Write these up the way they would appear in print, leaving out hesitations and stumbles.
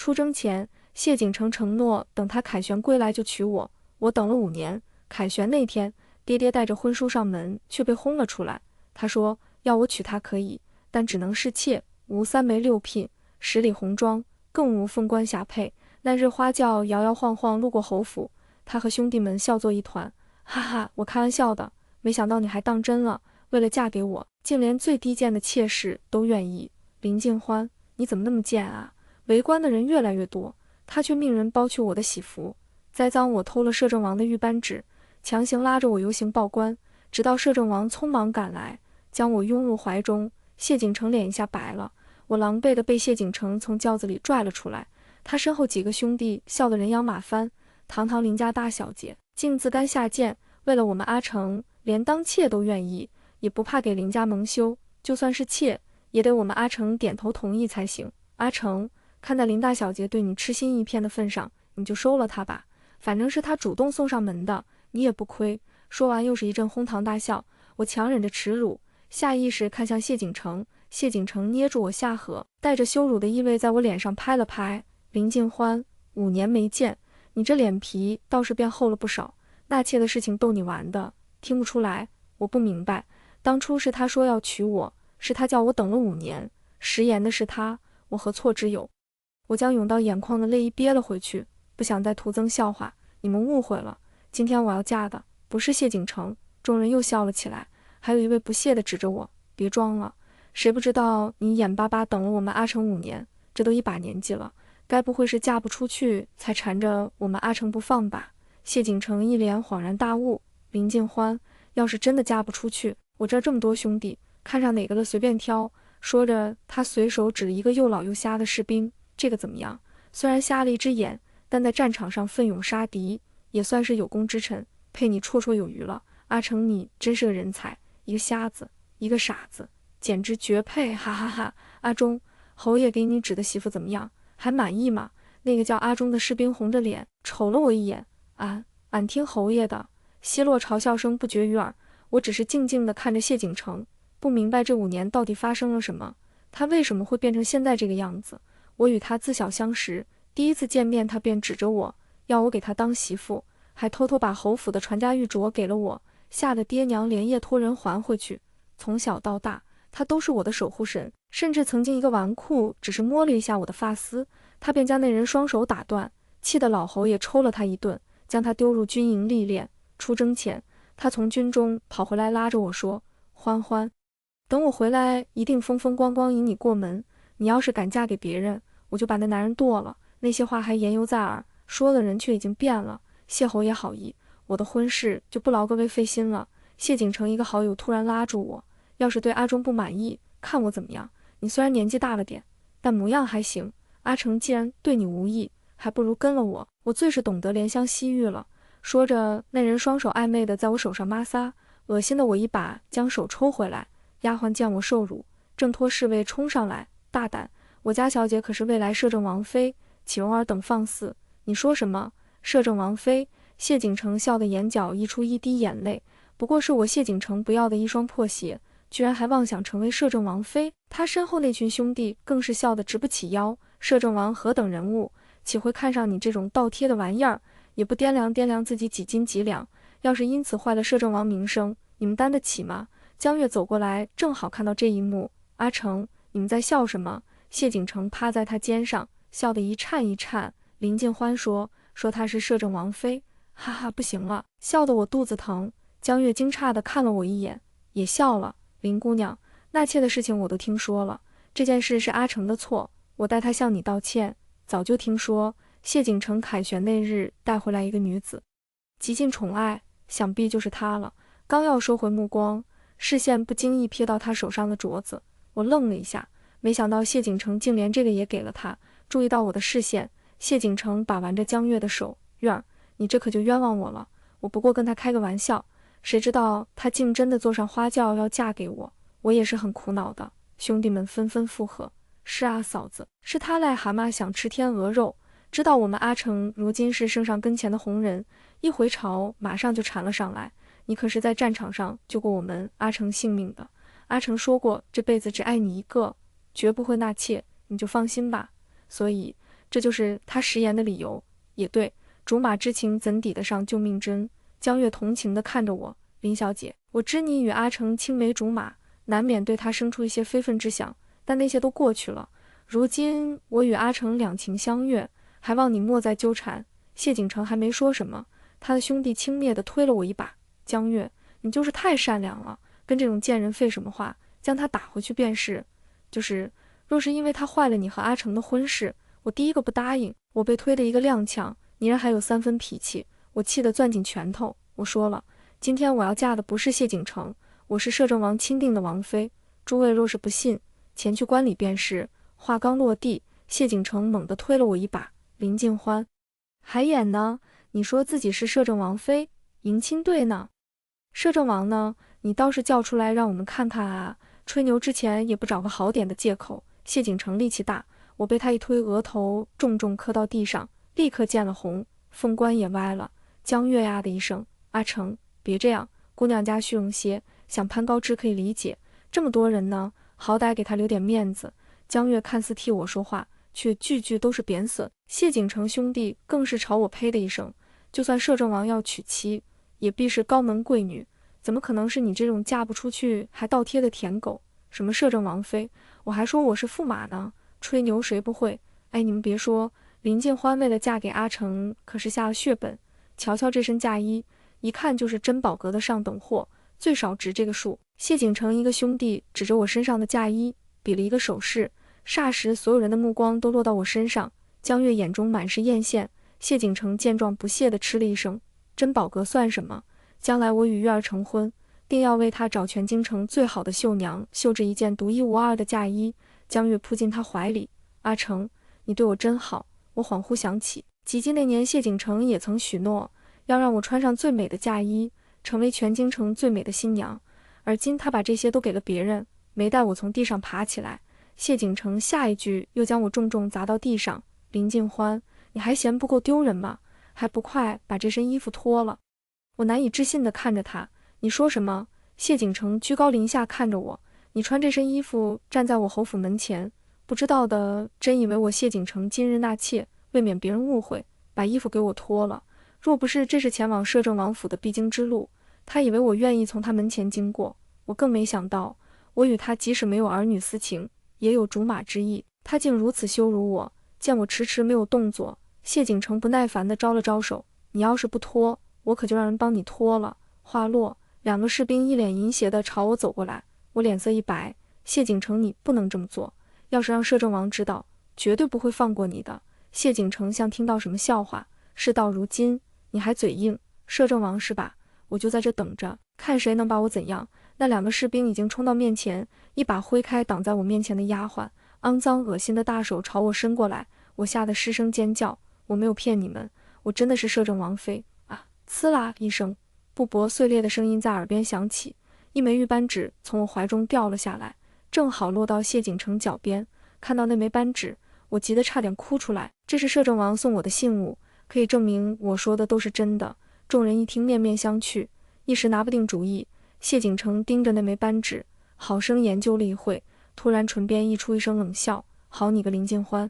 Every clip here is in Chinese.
出征前，谢景城承诺等他凯旋归来就娶我，我等了5年。凯旋那天，爹爹带着婚书上门，却被轰了出来。他说要我娶她可以，但只能是妾，无3媒6聘，10里红妆，更无凤冠霞帔。那日花轿摇摇晃晃路过侯府，他和兄弟们笑作一团。哈哈，我开玩笑的，没想到你还当真了。为了嫁给我，竟连最低贱的妾室都愿意。林静欢，你怎么那么贱啊？围观的人越来越多，他却命人剥去我的喜服，栽赃我偷了摄政王的御班旨，强行拉着我游行报官，直到摄政王匆忙赶来，将我拥入怀中。谢景城脸一下白了，我狼狈地被谢景城从轿子里拽了出来。他身后几个兄弟笑得人仰马翻，堂堂林家大小姐，竟自甘下贱，为了我们阿成，连当妾都愿意，也不怕给林家蒙羞。就算是妾，也得我们阿成点头同意才行。阿成，看在林大小姐对你痴心一片的份上，你就收了她吧，反正是她主动送上门的，你也不亏。说完又是一阵哄堂大笑。我强忍着耻辱，下意识看向谢景城，谢景城捏住我下颌，带着羞辱的意味在我脸上拍了拍。林静欢，5年没见，你这脸皮倒是变厚了不少。纳妾的事情逗你玩的，听不出来？我不明白，当初是他说要娶我，是他叫我等了5年，食言的是他，我何错之有？我将涌到眼眶的泪意憋了回去，不想再徒增笑话。你们误会了，今天我要嫁的不是谢景城。众人又笑了起来，还有一位不屑地指着我，别装了，谁不知道你眼巴巴等了我们阿成5年，这都一把年纪了，该不会是嫁不出去才缠着我们阿成不放吧？谢景城一脸恍然大悟。林静欢，要是真的嫁不出去，我这么多兄弟，看上哪个了随便挑。说着，他随手指了一个又老又瞎的士兵，这个怎么样？虽然瞎了一只眼，但在战场上奋勇杀敌，也算是有功之臣，配你绰绰有余了。阿成，你真是个人才，一个瞎子，一个傻子，简直绝配！哈哈哈。阿忠，侯爷给你指的媳妇怎么样？还满意吗？那个叫阿忠的士兵红着脸瞅了我一眼。俺听侯爷的。奚落嘲笑声不绝于耳。我只是静静地看着谢景城，不明白这5年到底发生了什么，他为什么会变成现在这个样子。我与他自小相识，第一次见面他便指着我，要我给他当媳妇，还偷偷把侯府的传家玉镯给了我，吓得爹娘连夜托人还回去。从小到大，他都是我的守护神，甚至曾经一个纨绔只是摸了一下我的发丝，他便将那人双手打断，气得老侯爷抽了他一顿，将他丢入军营历练。出征前，他从军中跑回来拉着我说，欢欢，等我回来一定风风光光迎你过门，你要是敢嫁给别人，我就把那男人剁了。那些话还言犹在耳，说的人却已经变了。谢侯爷好意，我的婚事就不劳各位费心了。谢景城一个好友突然拉住我，要是对阿忠不满意，看我怎么样。你虽然年纪大了点，但模样还行。阿成既然对你无意，还不如跟了我，我最是懂得怜香惜玉了。说着，那人双手暧昧地在我手上摩挲，恶心的我一把将手抽回来。丫鬟见我受辱，正托侍卫冲上来，大胆，我家小姐可是未来摄政王妃，岂容尔等放肆？你说什么？摄政王妃？谢景城笑得眼角溢出一滴眼泪，不过是我谢景城不要的一双破鞋，居然还妄想成为摄政王妃。他身后那群兄弟更是笑得直不起腰。摄政王何等人物，岂会看上你这种倒贴的玩意儿？也不掂量掂量自己几斤几两，要是因此坏了摄政王名声，你们担得起吗？江月走过来，正好看到这一幕。阿成，你们在笑什么？谢景城趴在他肩上，笑得一颤一颤。林静欢说她是摄政王妃，哈哈，不行了，笑得我肚子疼。江月惊诧地看了我一眼，也笑了。林姑娘，纳妾的事情我都听说了，这件事是阿成的错，我代他向你道歉。早就听说谢景城凯旋那日带回来一个女子，极尽宠爱，想必就是她了。刚要收回目光，视线不经意瞥到她手上的镯子，我愣了一下，没想到谢景城竟连这个也给了她。注意到我的视线，谢景城把玩着江月的手，月儿，你这可就冤枉我了，我不过跟他开个玩笑，谁知道他竟真的坐上花轿要嫁给我，我也是很苦恼的。兄弟们纷纷附和，是啊，嫂子，是他癞蛤蟆想吃天鹅肉。知道我们阿成如今是圣上跟前的红人，一回朝马上就缠了上来。你可是在战场上救过我们阿成性命的，阿成说过这辈子只爱你一个，绝不会纳妾，你就放心吧。所以这就是他食言的理由。也对，竹马之情怎抵得上救命之恩？江月同情地看着我，林小姐，我知你与阿成青梅竹马，难免对他生出一些非分之想，但那些都过去了。如今我与阿成两情相悦，还望你莫再纠缠。谢景城还没说什么，他的兄弟轻蔑地推了我一把。江月，你就是太善良了，跟这种贱人废什么话，将他打回去便是。若是因为他坏了你和阿成的婚事，我第一个不答应。我被推的一个踉跄，你人还有3分脾气，我气得攥紧拳头。我说了，今天我要嫁的不是谢景城，我是摄政王钦定的王妃。诸位若是不信，前去观礼便是。话刚落地，谢景城猛地推了我一把。林静欢，还演呢？你说自己是摄政王妃，迎亲队呢？摄政王呢？你倒是叫出来让我们看看啊！吹牛之前也不找个好点的借口。谢景城力气大，我被他一推，额头重重磕到地上，立刻见了红，凤冠也歪了。江月呀的一声，阿成，别这样，姑娘家虚荣些，想攀高枝可以理解，这么多人呢，好歹给他留点面子。江月看似替我说话，却句句都是贬损。谢景城兄弟更是朝我呸的一声，就算摄政王要娶妻，也必是高门贵女，怎么可能是你这种嫁不出去还倒贴的舔狗？什么摄政王妃，我还说我是驸马呢，吹牛谁不会？哎，你们别说，林静欢为了嫁给阿成可是下了血本。瞧瞧这身嫁衣，一看就是珍宝阁的上等货，最少值这个数。谢景城一个兄弟指着我身上的嫁衣比了一个手势，霎时所有人的目光都落到我身上。江月眼中满是艳羡，谢景城见状不屑地嗤了一声，珍宝阁算什么？将来我与月儿成婚，定要为他找全京城最好的绣娘，绣制一件独一无二的嫁衣。江月扑进他怀里，阿成，你对我真好。我恍惚想起，及笄那年谢景城也曾许诺，要让我穿上最美的嫁衣，成为全京城最美的新娘。而今他把这些都给了别人，没待我从地上爬起来，谢景城下一句又将我重重砸到地上。林静欢，你还嫌不够丢人吗？还不快把这身衣服脱了！我难以置信地看着他，你说什么？谢景城居高临下看着我，你穿这身衣服站在我侯府门前，不知道的真以为我谢景城今日纳妾，未免别人误会，把衣服给我脱了。若不是这是前往摄政王府的必经之路，他以为我愿意从他门前经过。我更没想到，我与他即使没有儿女私情，也有竹马之意，他竟如此羞辱我。见我迟迟没有动作，谢景城不耐烦地招了招手，你要是不脱，我可就让人帮你脱了。话落，两个士兵一脸淫邪地朝我走过来，我脸色一白，谢景城，你不能这么做，要是让摄政王知道，绝对不会放过你的。谢景城像听到什么笑话，事到如今你还嘴硬，摄政王是吧？我就在这等着，看谁能把我怎样。那两个士兵已经冲到面前，一把挥开挡在我面前的丫鬟，肮脏恶心的大手朝我伸过来，我吓得失声尖叫。我没有骗你们，我真的是摄政王妃啊！呲啦一声，布帛碎裂的声音在耳边响起，一枚玉扳指从我怀中掉了下来，正好落到谢景城脚边。看到那枚扳指，我急得差点哭出来。这是摄政王送我的信物，可以证明我说的都是真的。众人一听，面面相觑，一时拿不定主意。谢景城盯着那枚扳指，好生研究了一会，突然唇边溢出一声冷笑：好你个林静欢，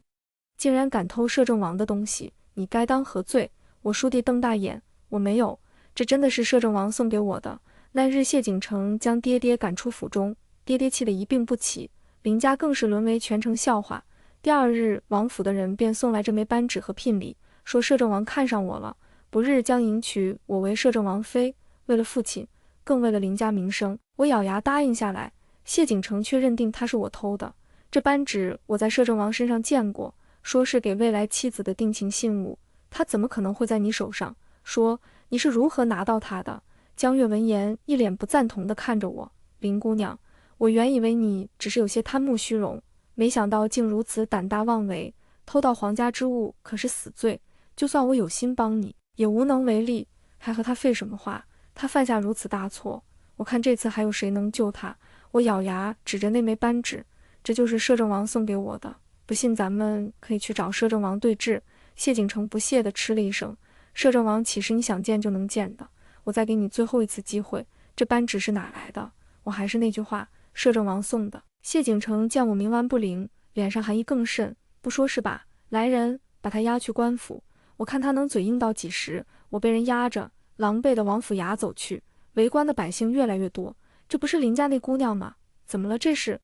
竟然敢偷摄政王的东西，你该当何罪？我叔弟瞪大眼，我没有，这真的是摄政王送给我的。那日谢景城将爹爹赶出府中，爹爹气得一病不起，林家更是沦为全城笑话。第二日，王府的人便送来这枚扳指和聘礼，说摄政王看上我了，不日将迎娶我为摄政王妃。为了父亲，更为了林家名声，我咬牙答应下来。谢景城却认定他是我偷的。这扳指我在摄政王身上见过，说是给未来妻子的定情信物，他怎么可能会在你手上？说你是如何拿到他的？江月闻言一脸不赞同地看着我，林姑娘，我原以为你只是有些贪慕虚荣，没想到竟如此胆大妄为，偷到皇家之物可是死罪，就算我有心帮你，也无能为力，还和他废什么话？他犯下如此大错，我看这次还有谁能救他？我咬牙指着那枚扳指，这就是摄政王送给我的，不信咱们可以去找摄政王对质。谢景城不屑地嗤了一声，摄政王岂是你想见就能见的？我再给你最后一次机会，这扳指是哪来的？我还是那句话，摄政王送的。谢景城见我冥顽不灵，脸上寒意更甚，不说是吧？来人，把他押去官府。我看他能嘴硬到几时。我被人压着，狼狈地往府衙走去。围观的百姓越来越多。这不是林家那姑娘吗？怎么了这是？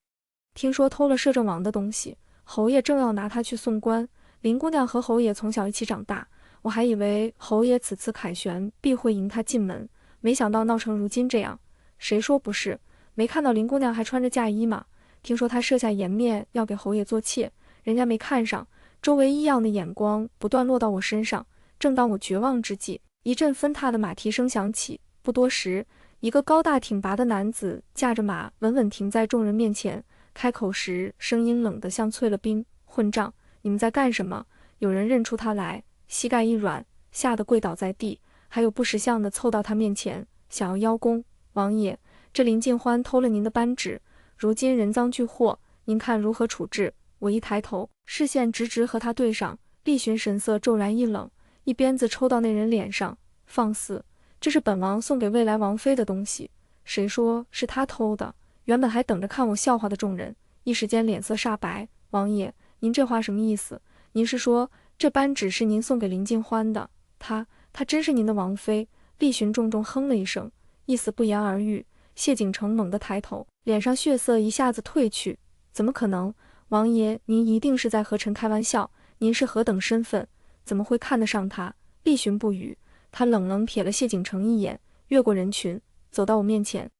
听说偷了摄政王的东西，侯爷正要拿她去送官。林姑娘和侯爷从小一起长大，我还以为侯爷此次凯旋必会迎她进门，没想到闹成如今这样。谁说不是？没看到林姑娘还穿着嫁衣吗？听说她设下颜面要给侯爷做妾，人家没看上，周围异样的眼光不断落到我身上。正当我绝望之际，一阵纷沓的马蹄声响起，不多时，一个高大挺拔的男子驾着马稳稳停在众人面前，开口时声音冷得像淬了冰。混账，你们在干什么？有人认出他来，膝盖一软，吓得跪倒在地，还有不识相的凑到他面前，想要邀功。王爷，这林尽欢偷了您的扳指，如今人赃俱获，您看如何处置？我一抬头，视线直直和他对上，厉寻神色骤然一冷，一鞭子抽到那人脸上。放肆！这是本王送给未来王妃的东西，谁说是他偷的？原本还等着看我笑话的众人，一时间脸色煞白。王爷，您这话什么意思？您是说这扳指是您送给林尽欢的？她真是您的王妃？厉寻重重哼了一声，意思不言而喻。谢景城猛地抬头，脸上血色一下子褪去。怎么可能？王爷，您一定是在和臣开玩笑。您是何等身份？怎么会看得上他？厉寻不语，他冷冷瞥了谢景城一眼，越过人群，走到我面前。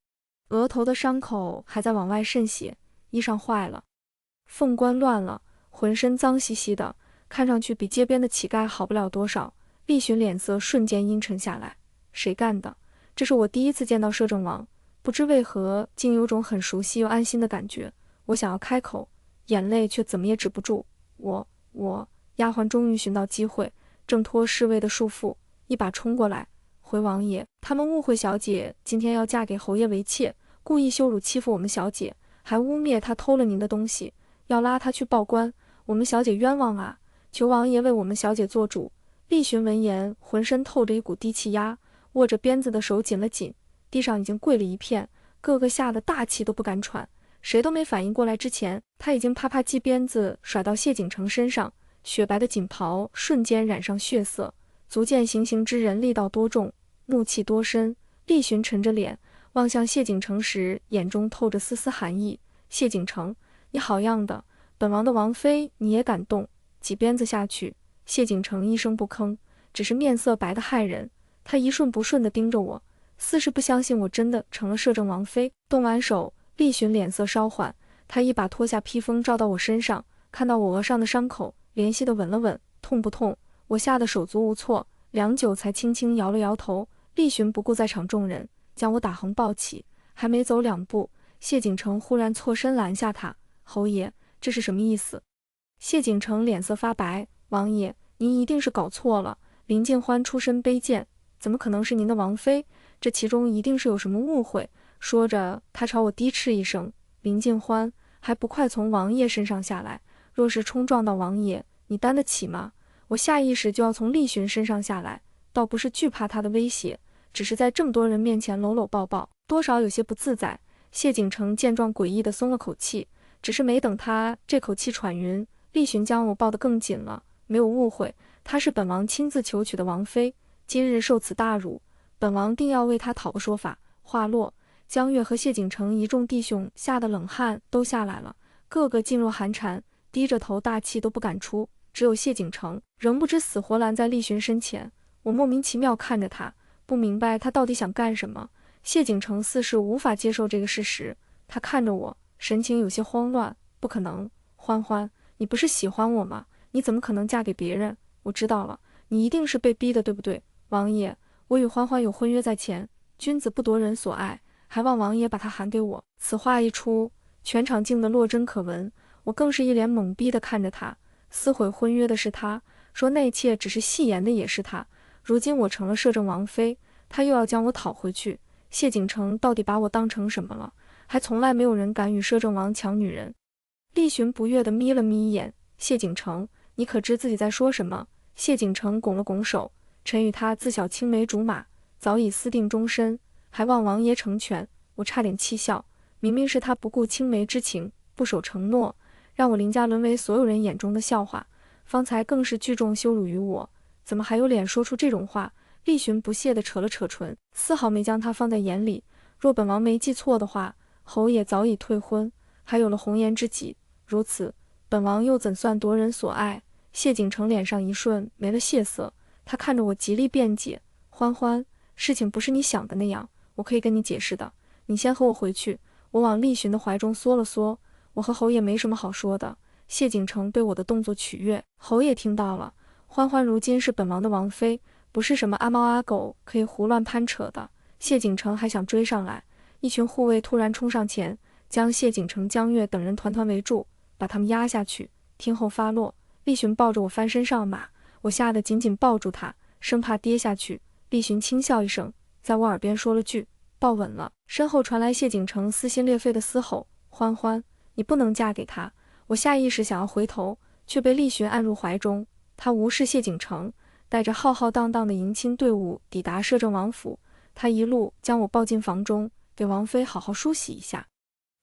额头的伤口还在往外渗血，衣裳坏了，凤冠乱了，浑身脏兮兮的，看上去比街边的乞丐好不了多少。厉寻脸色瞬间阴沉下来。谁干的？这是我第一次见到摄政王，不知为何竟有种很熟悉又安心的感觉。我想要开口，眼泪却怎么也止不住。丫鬟终于寻到机会，挣脱侍卫的束缚，一把冲过来。回王爷，他们误会小姐今天要嫁给侯爷为妾，故意羞辱欺负我们小姐，还污蔑她偷了您的东西，要拉她去报官。我们小姐冤枉啊！求王爷为我们小姐做主。厉寻闻言，浑身透着一股低气压，握着鞭子的手紧了紧，地上已经跪了一片，个个吓得大气都不敢喘。谁都没反应过来之前，他已经啪啪击鞭子甩到谢景城身上，雪白的锦袍瞬间染上血色，足见行刑之人力道多重，怒气多深。厉寻沉着脸望向谢景城时，眼中透着丝丝寒意。谢景城，你好样的，本王的王妃你也敢动？几鞭子下去，谢景城一声不吭，只是面色白得骇人。他一瞬不瞬地盯着我，似是不相信我真的成了摄政王妃。动完手，厉寻脸色稍缓，他一把脱下披风罩到我身上，看到我额上的伤口，怜惜地吻了吻。痛不痛？我吓得手足无措，良久才轻轻摇了摇头。厉寻不顾在场众人，将我打横抱起，还没走两步，谢景城忽然错身拦下他。侯爷，这是什么意思？谢景城脸色发白，王爷，您一定是搞错了，林尽欢出身卑贱，怎么可能是您的王妃？这其中一定是有什么误会。说着，他朝我低斥一声：林尽欢，还不快从王爷身上下来！若是冲撞到王爷，你担得起吗？我下意识就要从厉寻身上下来，倒不是惧怕他的威胁，只是在这么多人面前搂搂抱抱，多少有些不自在。谢景城见状诡异地松了口气，只是没等他这口气喘匀，厉寻将我抱得更紧了。没有误会，她是本王亲自求娶的王妃，今日受此大辱，本王定要为她讨个说法。话落，江月和谢景城一众弟兄吓得冷汗都下来了，个个噤若寒蝉，低着头大气都不敢出。只有谢景城仍不知死活拦在厉寻身前。我莫名其妙看着他，不明白他到底想干什么。谢景城似是无法接受这个事实，他看着我，神情有些慌乱。不可能，欢欢，你不是喜欢我吗？你怎么可能嫁给别人？我知道了，你一定是被逼的，对不对？王爷，我与欢欢有婚约在前，君子不夺人所爱，还望王爷把她喊给我。此话一出，全场静得落针可闻，我更是一脸懵逼地看着他。撕毁婚约的是他，说那妾只是戏言的也是他，如今我成了摄政王妃，他又要将我讨回去。谢景城到底把我当成什么了？还从来没有人敢与摄政王抢女人。厉寻不悦地眯了眯眼，谢景城，你可知自己在说什么？谢景城拱了拱手，臣与他自小青梅竹马，早已私定终身，还望王爷成全。我差点气笑，明明是他不顾青梅之情，不守承诺，让我林家沦为所有人眼中的笑话，方才更是聚众羞辱于我，怎么还有脸说出这种话？厉寻不屑地扯了扯唇，丝毫没将他放在眼里。若本王没记错的话，侯爷早已退婚，还有了红颜知己，如此，本王又怎算夺人所爱？谢景城脸上一瞬没了血色，他看着我极力辩解：欢欢，事情不是你想的那样，我可以跟你解释的。你先和我回去。我往厉寻的怀中缩了缩，我和侯爷没什么好说的。谢景城被我的动作取悦，侯爷听到了，欢欢如今是本王的王妃，不是什么阿猫阿狗可以胡乱攀扯的。谢景城还想追上来，一群护卫突然冲上前，将谢景城、江月等人团团围住，把他们压下去，听候发落。厉寻抱着我翻身上马，我吓得紧紧抱住他，生怕跌下去。厉寻轻笑一声，在我耳边说了句抱稳了。身后传来谢景城撕心裂肺的嘶吼：欢欢，你不能嫁给他！我下意识想要回头，却被厉寻按入怀中。他无视谢景城，带着浩浩荡荡的迎亲队伍抵达摄政王府。他一路将我抱进房中，给王妃好好梳洗一下。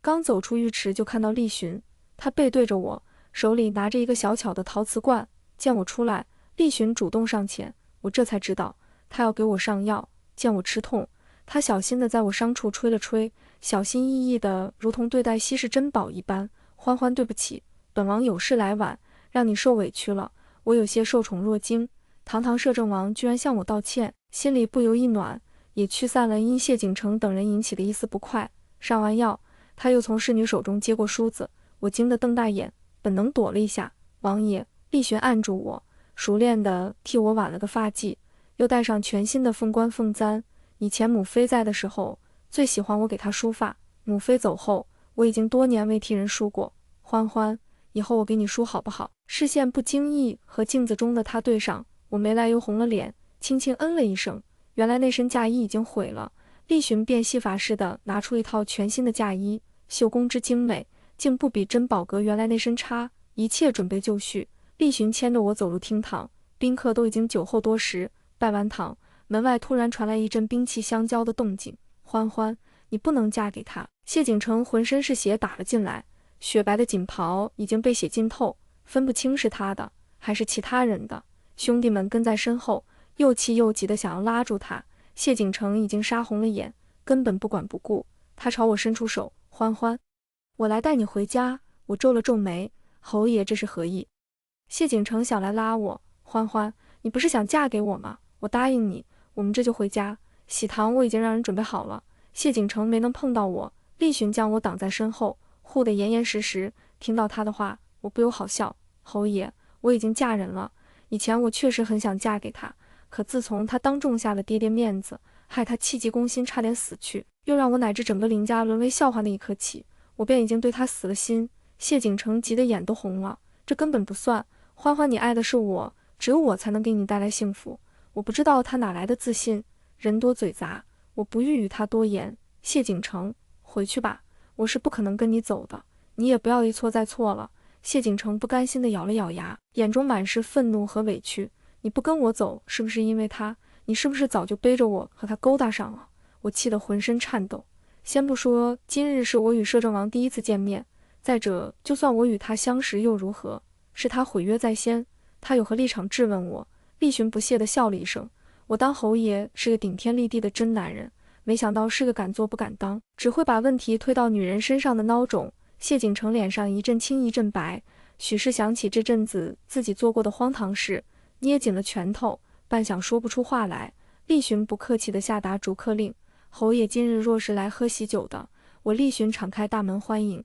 刚走出浴池，就看到厉寻，他背对着我，手里拿着一个小巧的陶瓷罐。见我出来，厉寻主动上前，我这才知道他要给我上药。见我吃痛，他小心地在我伤处吹了吹，小心翼翼地如同对待稀世珍宝一般。欢欢，对不起，本王有事来晚，让你受委屈了。我有些受宠若惊，堂堂摄政王居然向我道歉，心里不由一暖，也驱散了因谢景城等人引起的一丝不快。上完药，他又从侍女手中接过梳子，我惊得瞪大眼，本能躲了一下。王爷，厉寻按住我，熟练地替我挽了个发髻，又戴上全新的凤冠凤簪。以前母妃在的时候，最喜欢我给她梳发，母妃走后，我已经多年未替人梳过。欢欢，以后我给你梳好不好？视线不经意和镜子中的他对上，我没来由红了脸，轻轻嗯了一声。原来那身嫁衣已经毁了。厉寻变戏法似的拿出一套全新的嫁衣，绣工之精美，竟不比珍宝阁原来那身差。一切准备就绪，厉寻牵着我走入厅堂，宾客都已经酒后多时。拜完堂，门外突然传来一阵兵器相交的动静。欢欢，你不能嫁给他！谢景城浑身是血打了进来，雪白的锦袍已经被血浸透，分不清是他的还是其他人的。兄弟们跟在身后，又气又急的想要拉住他。谢景城已经杀红了眼，根本不管不顾。他朝我伸出手：欢欢，我来带你回家。我皱了皱眉：侯爷这是何意？谢景城想来拉我：欢欢，你不是想嫁给我吗？我答应你，我们这就回家。喜堂我已经让人准备好了。谢景城没能碰到我，厉寻将我挡在身后，护得严严实实。听到他的话，我不由好笑：侯爷，我已经嫁人了。以前我确实很想嫁给他，可自从他当众下了爹爹面子，害他气急攻心，差点死去，又让我乃至整个林家沦为笑话那一刻起，我便已经对他死了心。谢景城急得眼都红了：这根本不算，欢欢，你爱的是我，只有我才能给你带来幸福。我不知道他哪来的自信，人多嘴杂，我不欲与他多言。谢景城，回去吧，我是不可能跟你走的，你也不要一错再错了。谢景城不甘心地咬了咬牙，眼中满是愤怒和委屈。你不跟我走，是不是因为他？你是不是早就背着我和他勾搭上了？我气得浑身颤抖。先不说今日是我与摄政王第一次见面，再者就算我与他相识又如何？是他毁约在先，他有何立场质问我？厉寻不屑地笑了一声：我当侯爷是个顶天立地的真男人，没想到是个敢做不敢当，只会把问题推到女人身上的孬种。谢景城脸上一阵青一阵白，许是想起这阵子自己做过的荒唐事，捏紧了拳头，半晌说不出话来。厉寻不客气地下达逐客令：侯爷今日若是来喝喜酒的，我厉寻敞开大门欢迎；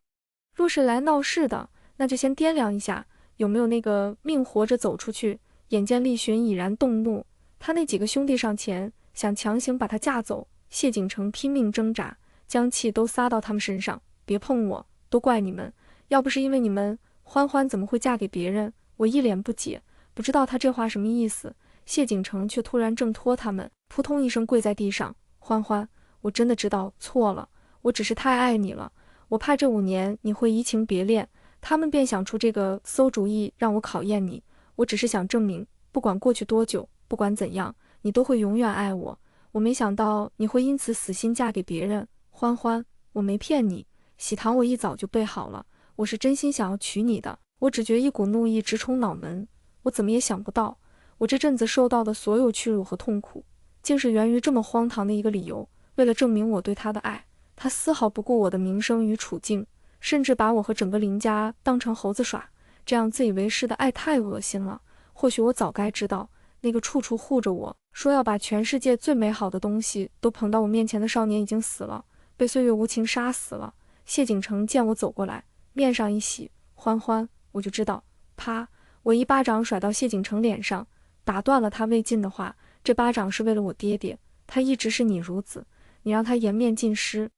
若是来闹事的，那就先掂量一下有没有那个命活着走出去。眼见厉寻已然动怒，他那几个兄弟上前想强行把他架走，谢景城拼命挣扎，将气都撒到他们身上：别碰我，都怪你们，要不是因为你们，欢欢怎么会嫁给别人？我一脸不解，不知道他这话什么意思。谢景城却突然挣脱他们，扑通一声跪在地上：欢欢，我真的知道错了，我只是太爱你了，我怕这5年你会移情别恋，他们便想出这个馊主意让我考验你。我只是想证明，不管过去多久，不管怎样，你都会永远爱我。我没想到你会因此死心嫁给别人。欢欢，我没骗你，喜堂我一早就备好了，我是真心想要娶你的。我只觉一股怒意直冲脑门，我怎么也想不到，我这阵子受到的所有屈辱和痛苦，竟是源于这么荒唐的一个理由。为了证明我对他的爱，他丝毫不顾我的名声与处境，甚至把我和整个林家当成猴子耍。这样自以为是的爱太恶心了。或许我早该知道，那个处处护着我，说要把全世界最美好的东西都捧到我面前的少年已经死了，被岁月无情杀死了。谢景城见我走过来，面上一喜，欢欢，我就知道。啪！我一巴掌甩到谢景城脸上，打断了他未尽的话。这巴掌是为了我爹爹，他一直是你孺子，你让他颜面尽失。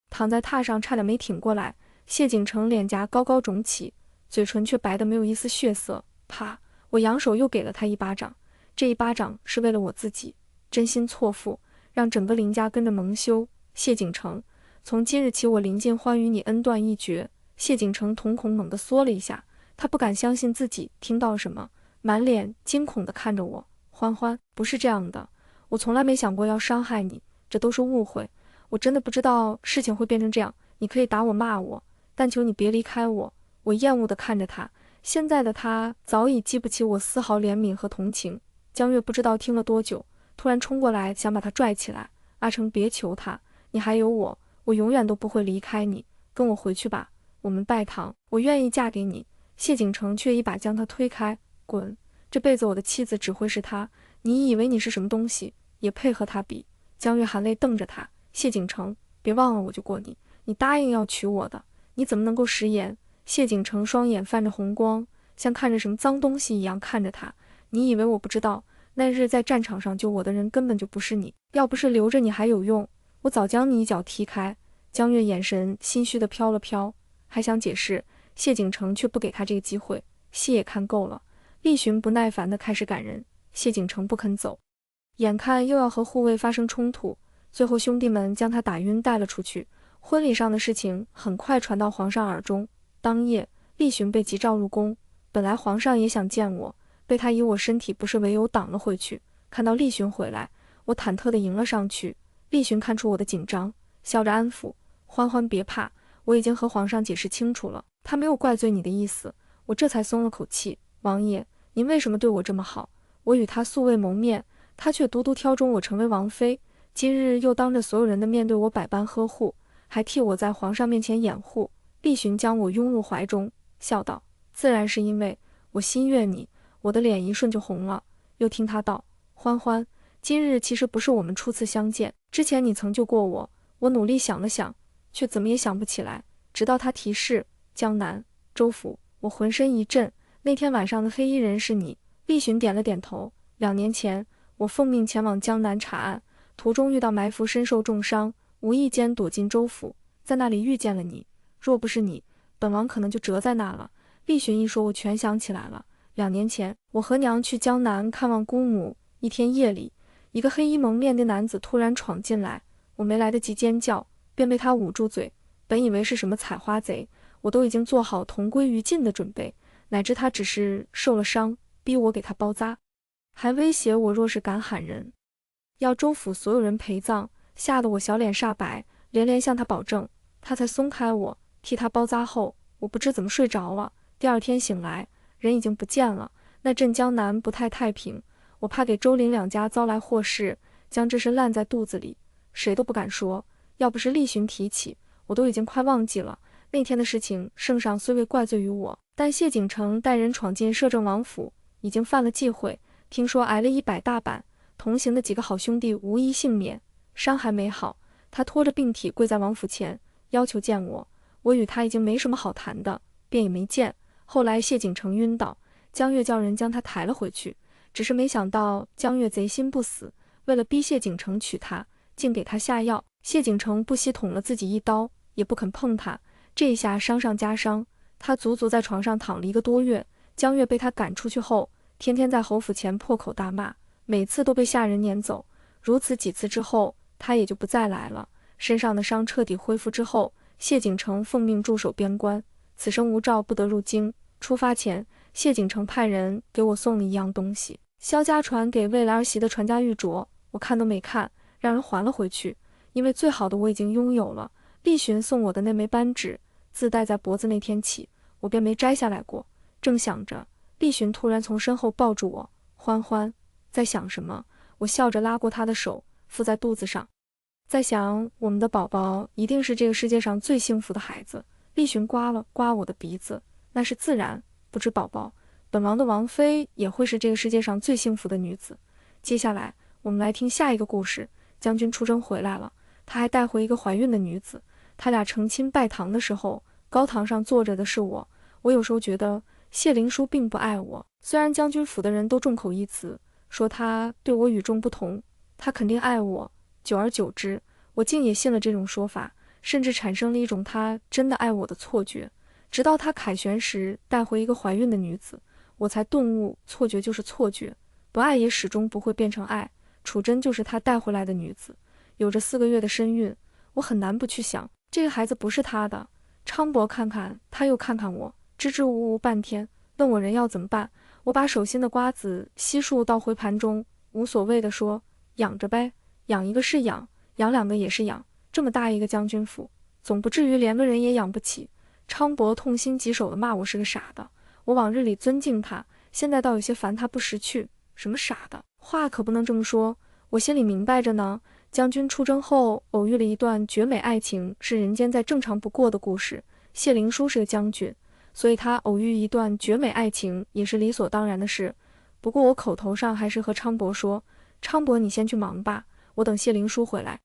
躺在榻上差点没挺过来，谢景城脸颊高高肿起，嘴唇却白得没有一丝血色。啪！我扬手又给了他一巴掌，这一巴掌是为了我自己，真心错付，让整个林家跟着蒙羞。谢景城，从今日起我林尽欢与你恩断义绝。谢景城瞳孔猛地缩了一下，他不敢相信自己听到了什么，满脸惊恐地看着我。欢欢，不是这样的，我从来没想过要伤害你，这都是误会，我真的不知道事情会变成这样。你可以打我骂我，但求你别离开我。我厌恶地看着他，现在的他早已激不起我丝毫怜悯和同情。江月不知道听了多久，突然冲过来想把他拽起来。阿成，别求他，你还有我，我永远都不会离开你，跟我回去吧，我们拜堂，我愿意嫁给你。谢景城却一把将他推开，滚，这辈子我的妻子只会是他，你以为你是什么东西，也配和他比？江月含泪瞪着他，谢景城，别忘了我救过你，你答应要娶我的，你怎么能够食言？谢景城双眼泛着红光，像看着什么脏东西一样看着他，你以为我不知道，那日在战场上救我的人根本就不是你，要不是留着你还有用，我早将你一脚踢开。江月眼神心虚地飘了飘，还想解释，谢景城却不给他这个机会。戏也看够了。厉寻不耐烦地开始赶人，谢景城不肯走，眼看又要和护卫发生冲突，最后兄弟们将他打晕带了出去。婚礼上的事情很快传到皇上耳中。当夜，厉寻被急召入宫，本来皇上也想见我，被他以我身体不适为由挡了回去。看到厉寻回来，我忐忑地迎了上去。厉寻看出我的紧张，笑着安抚：欢欢别怕，我已经和皇上解释清楚了，他没有怪罪你的意思。我这才松了口气。王爷，您为什么对我这么好？我与他素未谋面，他却独独挑中我成为王妃，今日又当着所有人的面对我百般呵护，还替我在皇上面前掩护。厉寻将我拥入怀中，笑道：自然是因为我心悦你。我的脸一瞬就红了，又听他道：欢欢，今日其实不是我们初次相见，之前你曾救过我。我努力想了想，却怎么也想不起来，直到他提示江南、州府，我浑身一震。那天晚上的黑衣人是你。厉寻点了点头。2年前，我奉命前往江南查案，途中遇到埋伏，身受重伤，无意间躲进州府，在那里遇见了你。若不是你，本王可能就折在那了。厉寻一说，我全想起来了。2年前，我和娘去江南看望姑母，一天夜里，一个黑衣蒙面的男子突然闯进来，我没来得及尖叫，便被他捂住嘴。本以为是什么采花贼，我都已经做好同归于尽的准备，乃知他只是受了伤，逼我给他包扎，还威胁我若是敢喊人，要州府所有人陪葬，吓得我小脸煞白，连连向他保证，他才松开我。替他包扎后，我不知怎么睡着了。第2天醒来，人已经不见了。那阵江南不太太平，我怕给周林两家遭来祸事，将这事烂在肚子里，谁都不敢说。要不是厉寻提起，我都已经快忘记了那天的事情。圣上虽未怪罪于我，但谢景城带人闯进摄政王府，已经犯了忌讳，听说挨了100大板，同行的几个好兄弟无一幸免，伤还没好，他拖着病体跪在王府前，要求见我。我与他已经没什么好谈的，便也没见。后来谢景城晕倒，江月叫人将他抬了回去，只是没想到江月贼心不死，为了逼谢景城娶她，竟给他下药。谢景城不惜捅了自己一刀，也不肯碰他，这一下伤上加伤，他足足在床上躺了1个多月。江月被他赶出去后，天天在侯府前破口大骂，每次都被下人撵走。如此几次之后，他也就不再来了。身上的伤彻底恢复之后，谢景城奉命驻守边关，此生无诏不得入京。出发前，谢景城派人给我送了一样东西，萧家传给未来儿媳的传家玉镯，我看都没看，让人还了回去，因为最好的我已经拥有了。厉寻送我的那枚扳指，自戴在脖子那天起，我便没摘下来过。正想着，厉寻突然从身后抱住我，欢欢，在想什么？我笑着拉过他的手，附在肚子上，在想我们的宝宝一定是这个世界上最幸福的孩子。厉寻刮了刮我的鼻子，那是自然，不止宝宝，本王的王妃也会是这个世界上最幸福的女子。接下来我们来听下一个故事。将军出征回来了，他还带回一个怀孕的女子。他俩成亲拜堂的时候，高堂上坐着的是我。我有时候觉得谢灵书并不爱我，虽然将军府的人都众口一词，说他对我与众不同，他肯定爱我。久而久之，我竟也信了这种说法，甚至产生了一种他真的爱我的错觉。直到他凯旋时带回一个怀孕的女子，我才顿悟，错觉就是错觉，不爱也始终不会变成爱。楚真就是他带回来的女子，有着4个月的身孕，我很难不去想，这个孩子不是他的。昌伯看看他，又看看我，支支吾吾半天，问我人要怎么办。我把手心的瓜子悉数倒回盘中，无所谓地说：养着呗，养一个是养，养2个也是养，这么大一个将军府，总不至于连个人也养不起。昌伯痛心疾首地骂我是个傻的。我往日里尊敬他，现在倒有些烦他不识趣。什么傻的话可不能这么说，我心里明白着呢。将军出征后偶遇了一段绝美爱情，是人间再正常不过的故事。谢灵书是个将军，所以他偶遇一段绝美爱情也是理所当然的事。不过我口头上还是和昌伯说：昌伯你先去忙吧，我等谢灵书回来。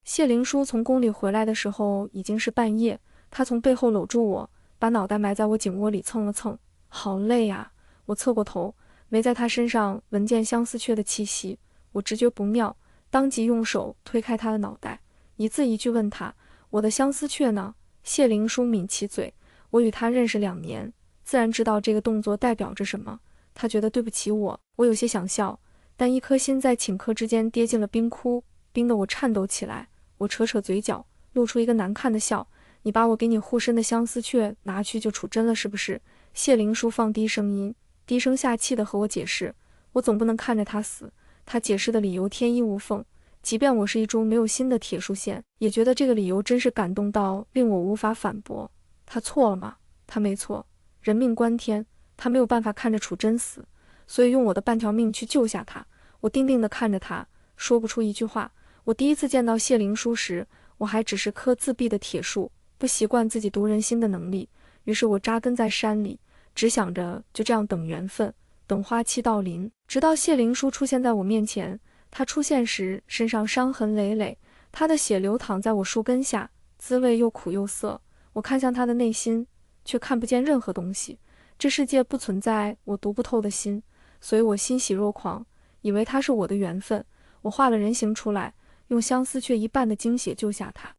谢灵书从宫里回来的时候已经是半夜，他从背后搂住我，把脑袋埋在我颈窝里蹭了蹭。好累啊，我侧过头，没在他身上闻见相思雀的气息，我直觉不妙，当即用手推开他的脑袋，一字一句问他：我的相思雀呢？谢灵书抿起嘴，我与他认识2年，自然知道这个动作代表着什么。他觉得对不起我，我有些想笑，但一颗心在顷刻之间跌进了冰窟，冰得我颤抖起来。我扯扯嘴角，露出一个难看的笑：你把我给你护身的相思雀拿去就楚真了是不是？谢灵书放低声音，低声下气地和我解释。我总不能看着他死，他解释的理由天衣无缝，即便我是一株没有心的铁树线，也觉得这个理由真是感动到令我无法反驳。他错了吗？他没错，人命关天，他没有办法看着楚真死，所以用我的半条命去救下他。我定定地看着他，说不出一句话。我第一次见到谢灵书时，我还只是棵自闭的铁树，不习惯自己读人心的能力，于是我扎根在山里，只想着就这样等缘分，等花期到临，直到谢灵书出现在我面前。他出现时身上伤痕累累，他的血流淌在我树根下，滋味又苦又涩。我看向他的内心，却看不见任何东西。这世界不存在我读不透的心，所以我欣喜若狂，以为他是我的缘分。我画了人形出来，用相思雀一半的精血救下他。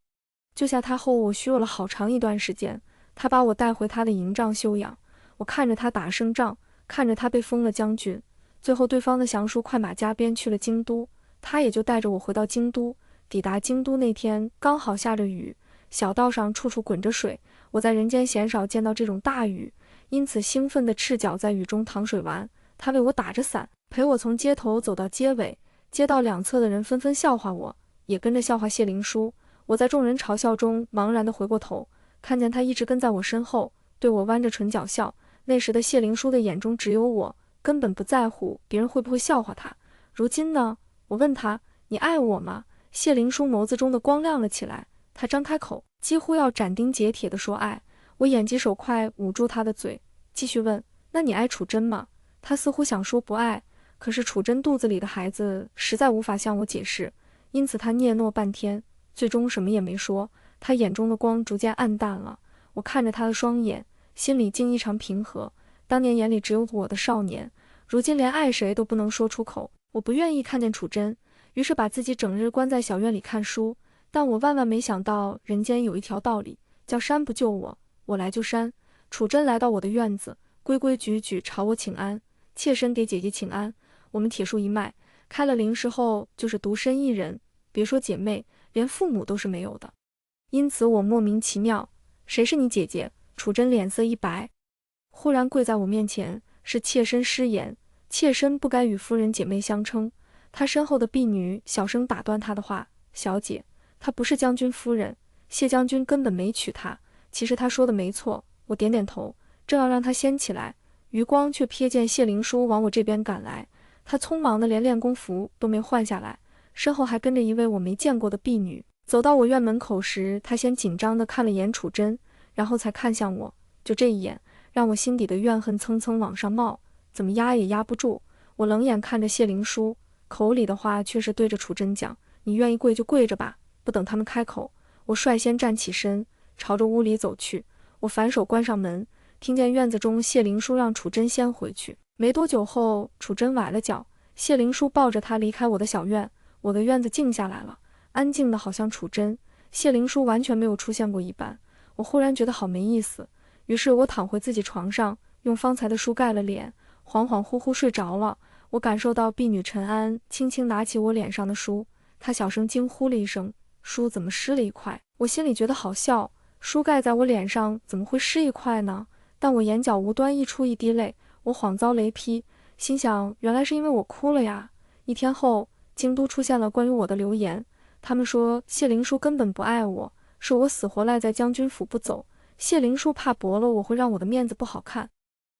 救下他后，我虚弱了好长一段时间。他把我带回他的营帐休养，我看着他打胜仗，看着他被封了将军，最后对方的降书快马加鞭去了京都，他也就带着我回到京都。抵达京都那天刚好下着雨，小道上处处滚着水，我在人间鲜少见到这种大雨，因此兴奋地赤脚在雨中淌水玩。他为我打着伞，陪我从街头走到街尾，街道两侧的人纷纷笑话我，也跟着笑话谢灵书。我在众人嘲笑中茫然地回过头，看见他一直跟在我身后，对我弯着唇角笑。那时的谢灵书的眼中只有我，根本不在乎别人会不会笑话他。如今呢？我问他：你爱我吗？谢灵书眸子中的光亮了起来，他张开口，几乎要斩钉截铁地说爱。我眼疾手快捂住他的嘴，继续问：那你爱楚真吗？他似乎想说不爱，可是楚真肚子里的孩子实在无法向我解释，因此他嗫嚅半天，最终什么也没说。他眼中的光逐渐暗淡了，我看着他的双眼，心里竟异常平和。当年眼里只有我的少年，如今连爱谁都不能说出口。我不愿意看见楚真，于是把自己整日关在小院里看书。但我万万没想到，人间有一条道理，叫山不救我，我来救山。楚真来到我的院子，规规矩矩朝我请安，妾身给姐姐请安。我们铁树一脉，开了灵石后就是独身一人，别说姐妹，连父母都是没有的。因此我莫名其妙，谁是你姐姐？楚真脸色一白，忽然跪在我面前，是妾身失言，妾身不该与夫人姐妹相称。她身后的婢女小声打断她的话：小姐，她不是将军夫人，谢将军根本没娶她。其实她说的没错。我点点头，正要让她掀起来，余光却瞥见谢灵书往我这边赶来，他匆忙的连练功服都没换下来，身后还跟着一位我没见过的婢女。走到我院门口时，他先紧张地看了眼楚真，然后才看向我，就这一眼，让我心底的怨恨蹭蹭往上冒，怎么压也压不住。我冷眼看着谢灵书，口里的话却是对着楚真讲：“你愿意跪就跪着吧。”不等他们开口，我率先站起身，朝着屋里走去。我反手关上门，听见院子中谢灵书让楚真先回去。没多久后，楚真崴了脚，谢灵书抱着她离开我的小院。我的院子静下来了，安静的好像楚真、谢灵书完全没有出现过一般。我忽然觉得好没意思，于是我躺回自己床上，用方才的书盖了脸，恍恍惚惚睡着了。我感受到婢女陈安轻轻拿起我脸上的书，她小声惊呼了一声：“书怎么湿了一块？”我心里觉得好笑，书盖在我脸上怎么会湿一块呢？但我眼角无端溢出一滴泪，我恍遭雷劈，心想原来是因为我哭了呀。一天后，京都出现了关于我的流言，他们说谢灵书根本不爱我，是我死活赖在将军府不走，谢灵书怕驳了我会让我的面子不好看，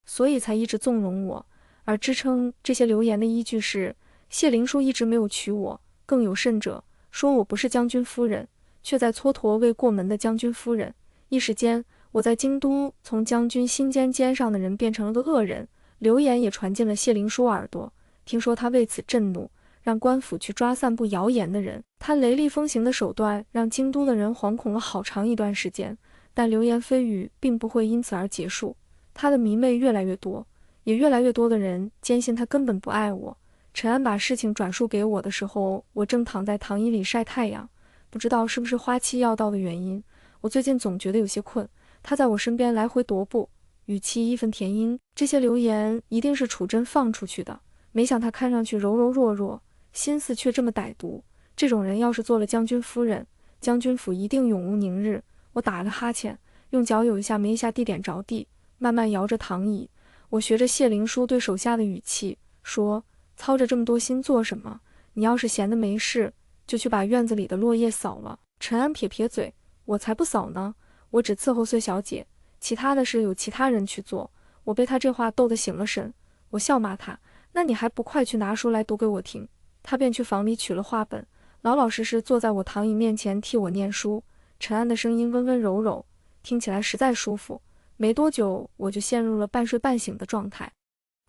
所以才一直纵容我。而支撑这些流言的依据是，谢灵书一直没有娶我，更有甚者，说我不是将军夫人，却在蹉跎未过门的将军夫人。一时间，我在京都从将军心尖上的人变成了个恶人，流言也传进了谢灵书耳朵。听说他为此震怒，让官府去抓散布谣言的人。他雷厉风行的手段让京都的人惶恐了好长一段时间，但流言蜚语并不会因此而结束。他的迷妹越来越多，也越来越多的人坚信他根本不爱我。陈安把事情转述给我的时候，我正躺在躺椅里晒太阳，不知道是不是花期要到的原因，我最近总觉得有些困。他在我身边来回踱步，语气义愤填膺。这些流言一定是楚真放出去的，没想他看上去柔柔弱弱，心思却这么歹毒。这种人要是做了将军夫人，将军府一定永无宁日。我打了哈欠，用脚有一下没一下地点着地，慢慢摇着躺椅。我学着谢灵书对手下的语气说：“操着这么多心做什么？你要是闲得没事，就去把院子里的落叶扫了。”陈安撇撇嘴：“我才不扫呢，我只伺候穗小姐，其他的事有其他人去做。”我被他这话逗得醒了神，我笑骂他：“那你还不快去拿书来读给我听？”他便去房里取了画本，老老实实坐在我躺椅面前替我念书。陈安的声音温温柔柔，听起来实在舒服。没多久，我就陷入了半睡半醒的状态。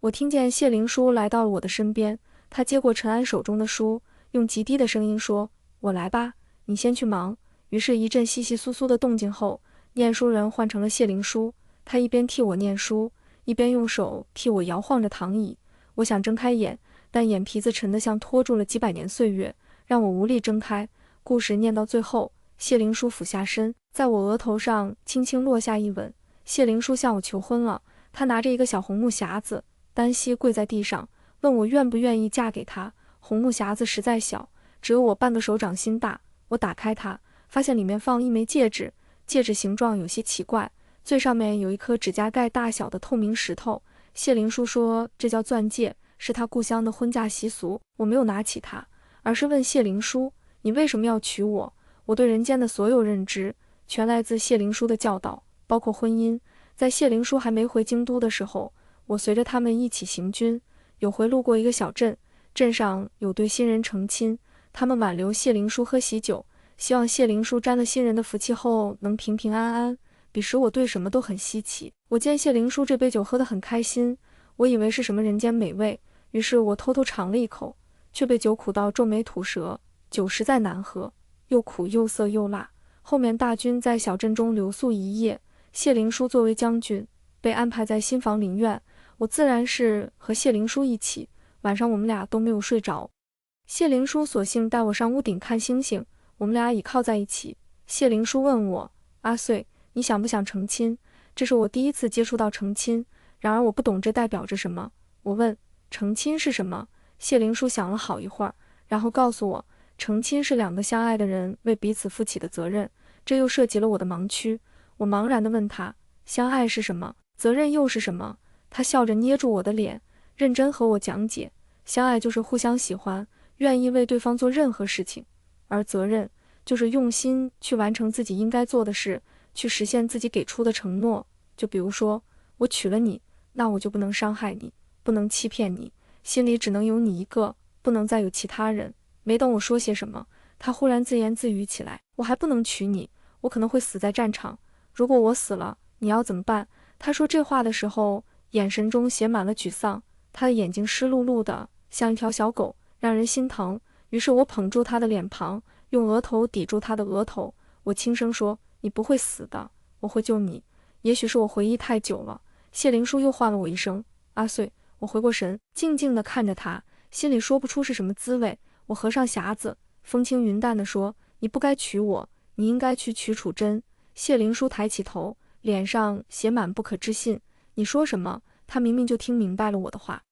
我听见谢灵书来到了我的身边，他接过陈安手中的书，用极低的声音说：“我来吧，你先去忙。”于是，一阵窸窸窣窣的动静后，念书人换成了谢灵书。他一边替我念书，一边用手替我摇晃着躺椅。我想睁开眼，但眼皮子沉得像拖住了几百年岁月，让我无力睁开。故事念到最后，谢灵书俯下身，在我额头上轻轻落下一吻。谢灵书向我求婚了，她拿着一个小红木匣子，单膝跪在地上，问我愿不愿意嫁给他。红木匣子实在小，只有我半个手掌心大。我打开它，发现里面放一枚戒指，戒指形状有些奇怪，最上面有一颗指甲盖大小的透明石头。谢灵书说这叫钻戒，是他故乡的婚嫁习俗。我没有拿起它，而是问谢灵书：“你为什么要娶我？”我对人间的所有认知，全来自谢灵书的教导，包括婚姻。在谢灵书还没回京都的时候，我随着他们一起行军，有回路过一个小镇，镇上有对新人成亲，他们挽留谢灵书喝喜酒，希望谢灵书沾了新人的福气后能平平安安。彼时我对什么都很稀奇，我见谢灵书这杯酒喝得很开心，我以为是什么人间美味，于是我偷偷尝了一口，却被酒苦到皱眉吐舌。酒实在难喝，又苦又涩又辣。后面大军在小镇中留宿一夜，谢灵书作为将军被安排在新房林院，我自然是和谢灵书一起。晚上我们俩都没有睡着，谢灵书索性带我上屋顶看星星，我们俩倚靠在一起。谢灵书问我：“阿穗，你想不想成亲？”这是我第一次接触到成亲，然而我不懂这代表着什么。我问：“成亲是什么？”谢灵书想了好一会儿，然后告诉我，成亲是两个相爱的人为彼此负起的责任。这又涉及了我的盲区。我茫然地问他：“相爱是什么？责任又是什么？”他笑着捏住我的脸，认真和我讲解：相爱就是互相喜欢，愿意为对方做任何事情，而责任就是用心去完成自己应该做的事，去实现自己给出的承诺。就比如说，我娶了你，那我就不能伤害你，不能欺骗你，心里只能有你一个，不能再有其他人。没等我说些什么，他忽然自言自语起来，我还不能娶你，我可能会死在战场，如果我死了，你要怎么办？他说这话的时候，眼神中写满了沮丧，他的眼睛湿漉漉的，像一条小狗，让人心疼。于是我捧住他的脸庞，用额头抵住他的额头，我轻声说，你不会死的，我会救你。也许是我回忆太久了，谢灵书又唤了我一声，阿穗。我回过神，静静地看着他，心里说不出是什么滋味。我合上匣子，风轻云淡地说，你不该娶我，你应该去娶楚真。谢灵书抬起头，脸上写满不可置信，你说什么？他明明就听明白了我的话，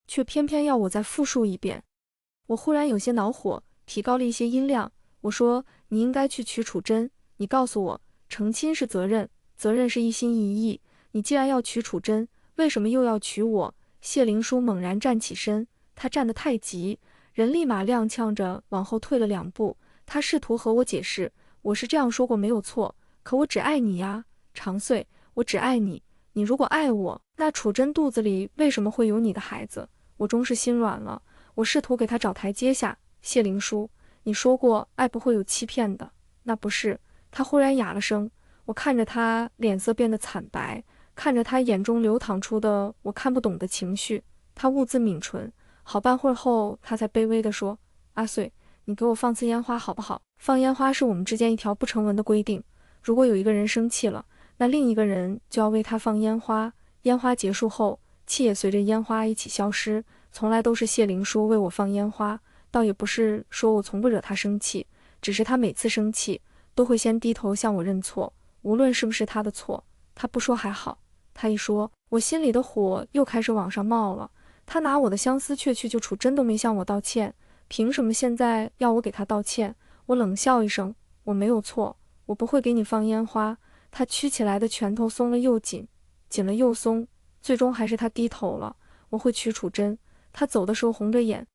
却偏偏要我再复述一遍。我忽然有些恼火，提高了一些音量，我说，你应该去娶楚真，你告诉我，成亲是责任，责任是一心一意，你既然要娶楚真，为什么又要娶我？谢灵书猛然站起身，他站得太急，人立马踉跄着往后退了2步，他试图和我解释，我是这样说过没有错，可我只爱你呀，长穗，我只爱你，你如果爱我，那楚真肚子里为什么会有你的孩子？我终是心软了，我试图给他找台阶下。谢灵书，你说过爱不会有欺骗的，那不是。他忽然哑了声，我看着他脸色变得惨白，看着他眼中流淌出的我看不懂的情绪，他兀自抿唇，好半会儿后他才卑微地说，阿穗，你给我放次烟花好不好？放烟花是我们之间一条不成文的规定，如果有一个人生气了，那另一个人就要为他放烟花，烟花结束后，气也随着烟花一起消失，从来都是谢灵书为我放烟花，倒也不是说我从不惹他生气，只是他每次生气都会先低头向我认错，无论是不是他的错，他不说还好，他一说，我心里的火又开始往上冒了。他拿我的相思却去救楚真都没向我道歉，凭什么现在要我给他道歉？我冷笑一声，我没有错，我不会给你放烟花。他曲起来的拳头松了又紧，紧了又松，最终还是他低头了。我会娶楚真。他走的时候红着眼，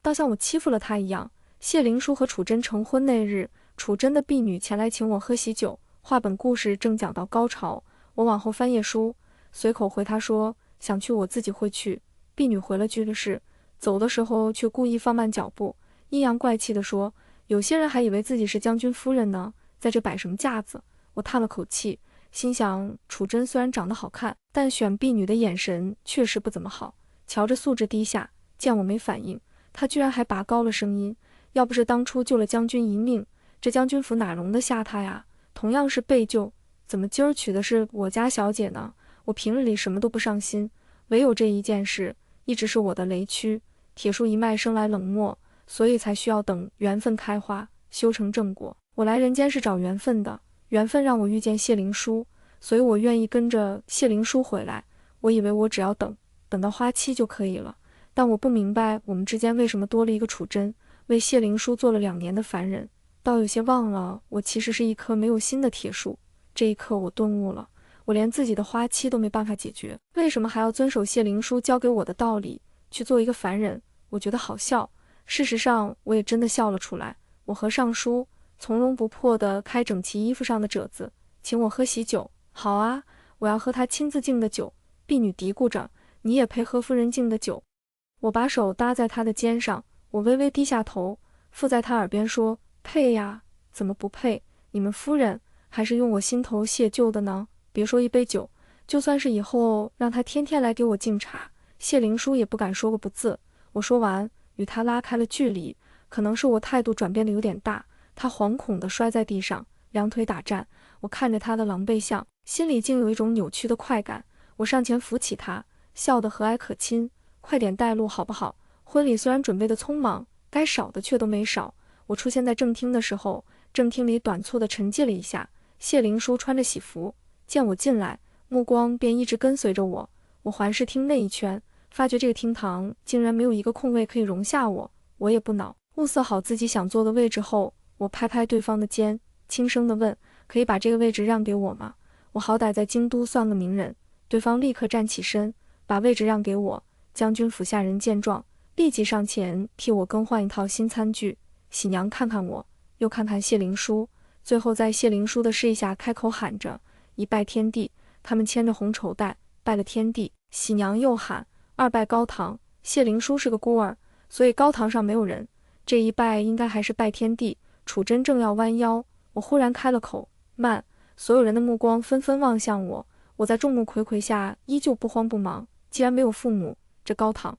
倒像我欺负了他一样。谢灵书和楚真成婚那日，楚真的婢女前来请我喝喜酒，话本故事正讲到高潮，我往后翻页书，随口回他说，想去我自己会去。婢女回了句的是，走的时候却故意放慢脚步，阴阳怪气地说，有些人还以为自己是将军夫人呢，在这摆什么架子？我叹了口气，心想楚真虽然长得好看，但选婢女的眼神确实不怎么好。瞧着素质低下，见我没反应，他居然还拔高了声音，要不是当初救了将军一命，这将军府哪容得下他呀？同样是被救，怎么今儿娶的是我家小姐呢？我平日里什么都不上心，唯有这一件事一直是我的雷区。铁树一脉生来冷漠，所以才需要等缘分开花，修成正果。我来人间是找缘分的，缘分让我遇见谢灵书，所以我愿意跟着谢灵书回来。我以为我只要等到花期就可以了，但我不明白我们之间为什么多了一个楚真，为谢灵书做了2年的凡人，倒有些忘了我其实是一棵没有心的铁树。这一刻我顿悟了，我连自己的花期都没办法解决，为什么还要遵守谢灵书教给我的道理，去做一个凡人？我觉得好笑，事实上我也真的笑了出来。我合上书，从容不迫地开整齐衣服上的褶子，请我喝喜酒。好啊，我要喝他亲自敬的酒。婢女嘀咕着，你也配喝夫人敬的酒？我把手搭在他的肩上，我微微低下头，附在他耳边说，配呀，怎么不配？你们夫人还是用我心头谢旧的呢。别说一杯酒，就算是以后让他天天来给我敬茶，谢灵书也不敢说个不字。我说完，与他拉开了距离。可能是我态度转变得有点大，他惶恐地摔在地上，两腿打颤。我看着他的狼狈相，心里竟有一种扭曲的快感。我上前扶起他，笑得和蔼可亲，快点带路好不好？婚礼虽然准备得匆忙，该少的却都没少。我出现在正厅的时候，正厅里短促地沉寂了一下。谢灵书穿着喜服，见我进来，目光便一直跟随着我。我环视厅内一圈，发觉这个厅堂竟然没有一个空位可以容下我。我也不恼，物色好自己想坐的位置后，我拍拍对方的肩，轻声地问，可以把这个位置让给我吗？我好歹在京都算个名人。对方立刻站起身，把位置让给我。将军府下人见状，立即上前替我更换一套新餐具。喜娘看看我，又看看谢灵书，最后在谢灵书的示意下开口喊着，一拜天地。他们牵着红绸带，拜了天地。喜娘又喊：“二拜高堂，谢灵叔是个孤儿，所以高堂上没有人。这一拜应该还是拜天地。”楚真正要弯腰，我忽然开了口：“慢！”所有人的目光纷纷望向我，我在众目睽睽下依旧不慌不忙。既然没有父母，这高堂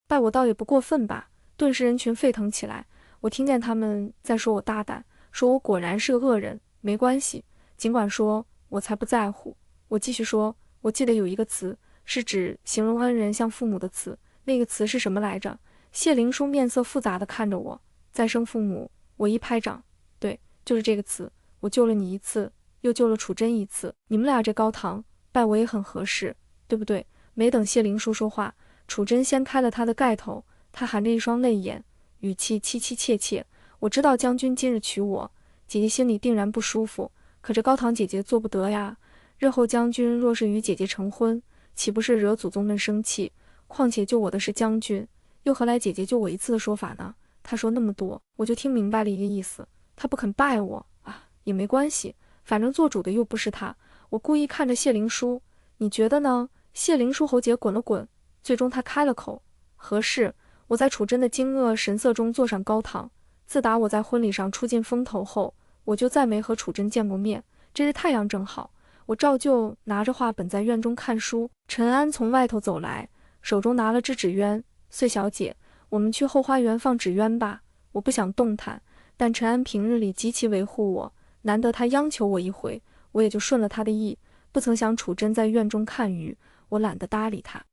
拜我倒也不过分吧。顿时人群沸腾起来，我听见他们在说我大胆，说我果然是个恶人。没关系，尽管说，我才不在乎。我继续说，我记得有一个词，是指形容恩人像父母的词，那个词是什么来着？谢灵叔面色复杂地看着我，再生父母。我一拍掌，对，就是这个词。我救了你一次，又救了楚真一次，你们俩这高堂拜我也很合适，对不对？没等谢灵叔说话，楚真先开了他的盖头，他含着一双泪眼，语气凄凄切切：“我知道将军今日娶我，姐姐心里定然不舒服，可这高堂姐姐做不得呀。日后将军若是与姐姐成婚，岂不是惹祖宗们生气？况且救我的是将军，又何来姐姐救我一次的说法呢？”他说那么多，我就听明白了一个意思，他不肯拜我啊，也没关系，反正做主的又不是他。我故意看着谢灵叔，你觉得呢？谢灵叔喉结滚了滚，最终他开了口：“合适。”我在楚真的惊愕神色中坐上高堂。自打我在婚礼上出尽风头后，我就再没和楚真见过面。这日太阳正好，我照旧拿着画本在院中看书。陈安从外头走来，手中拿了支纸鸢。穗小姐，我们去后花园放纸鸢吧。我不想动弹，但陈安平日里极其维护我，难得他央求我一回，我也就顺了他的意。不曾想楚真在院中看鱼，我懒得搭理他，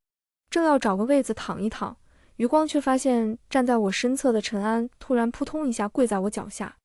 正要找个位子躺一躺，余光却发现站在我身侧的陈安突然扑通一下跪在我脚下。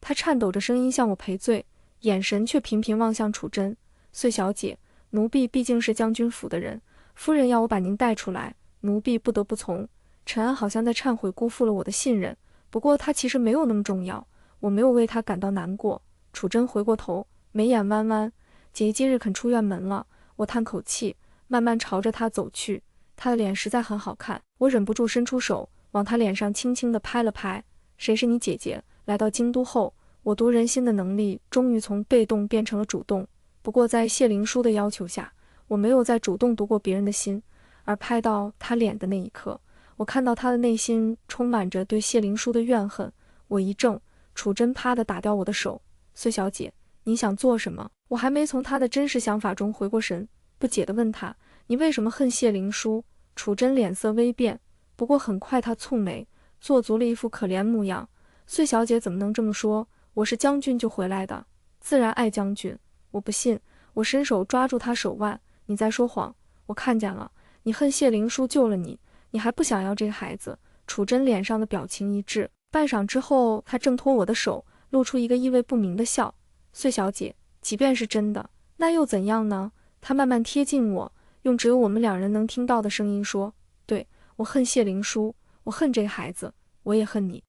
他颤抖着声音向我赔罪，眼神却频频望向楚真：“穗小姐，奴婢毕竟是将军府的人，夫人要我把您带出来，奴婢不得不从。”陈安好像在忏悔辜负了我的信任，不过他其实没有那么重要，我没有为他感到难过。楚真回过头，眉眼弯弯：“姐姐今日肯出院门了。”我叹口气，慢慢朝着他走去。他的脸实在很好看，我忍不住伸出手往他脸上轻轻地拍了拍。谁是你姐姐？来到京都后，我读人心的能力终于从被动变成了主动。不过在谢灵叔的要求下，我没有再主动读过别人的心，而拍到他脸的那一刻，我看到他的内心充满着对谢灵叔的怨恨。我一怔，楚真啪地打掉我的手：“穗小姐，你想做什么？”我还没从他的真实想法中回过神，不解地问他：“你为什么恨谢灵叔？”楚真脸色微变，不过很快他蹙眉，做足了一副可怜模样：“穗小姐怎么能这么说？我是将军就回来的，自然爱将军。”我不信，我伸手抓住他手腕：“你在说谎，我看见了，你恨谢灵叔救了你，你还不想要这个孩子。”楚真脸上的表情一滞，半晌之后，他挣脱我的手，露出一个意味不明的笑：“穗小姐，即便是真的，那又怎样呢？”他慢慢贴近我，用只有我们两人能听到的声音说：“对，我恨谢灵叔，我恨这个孩子，我也恨你。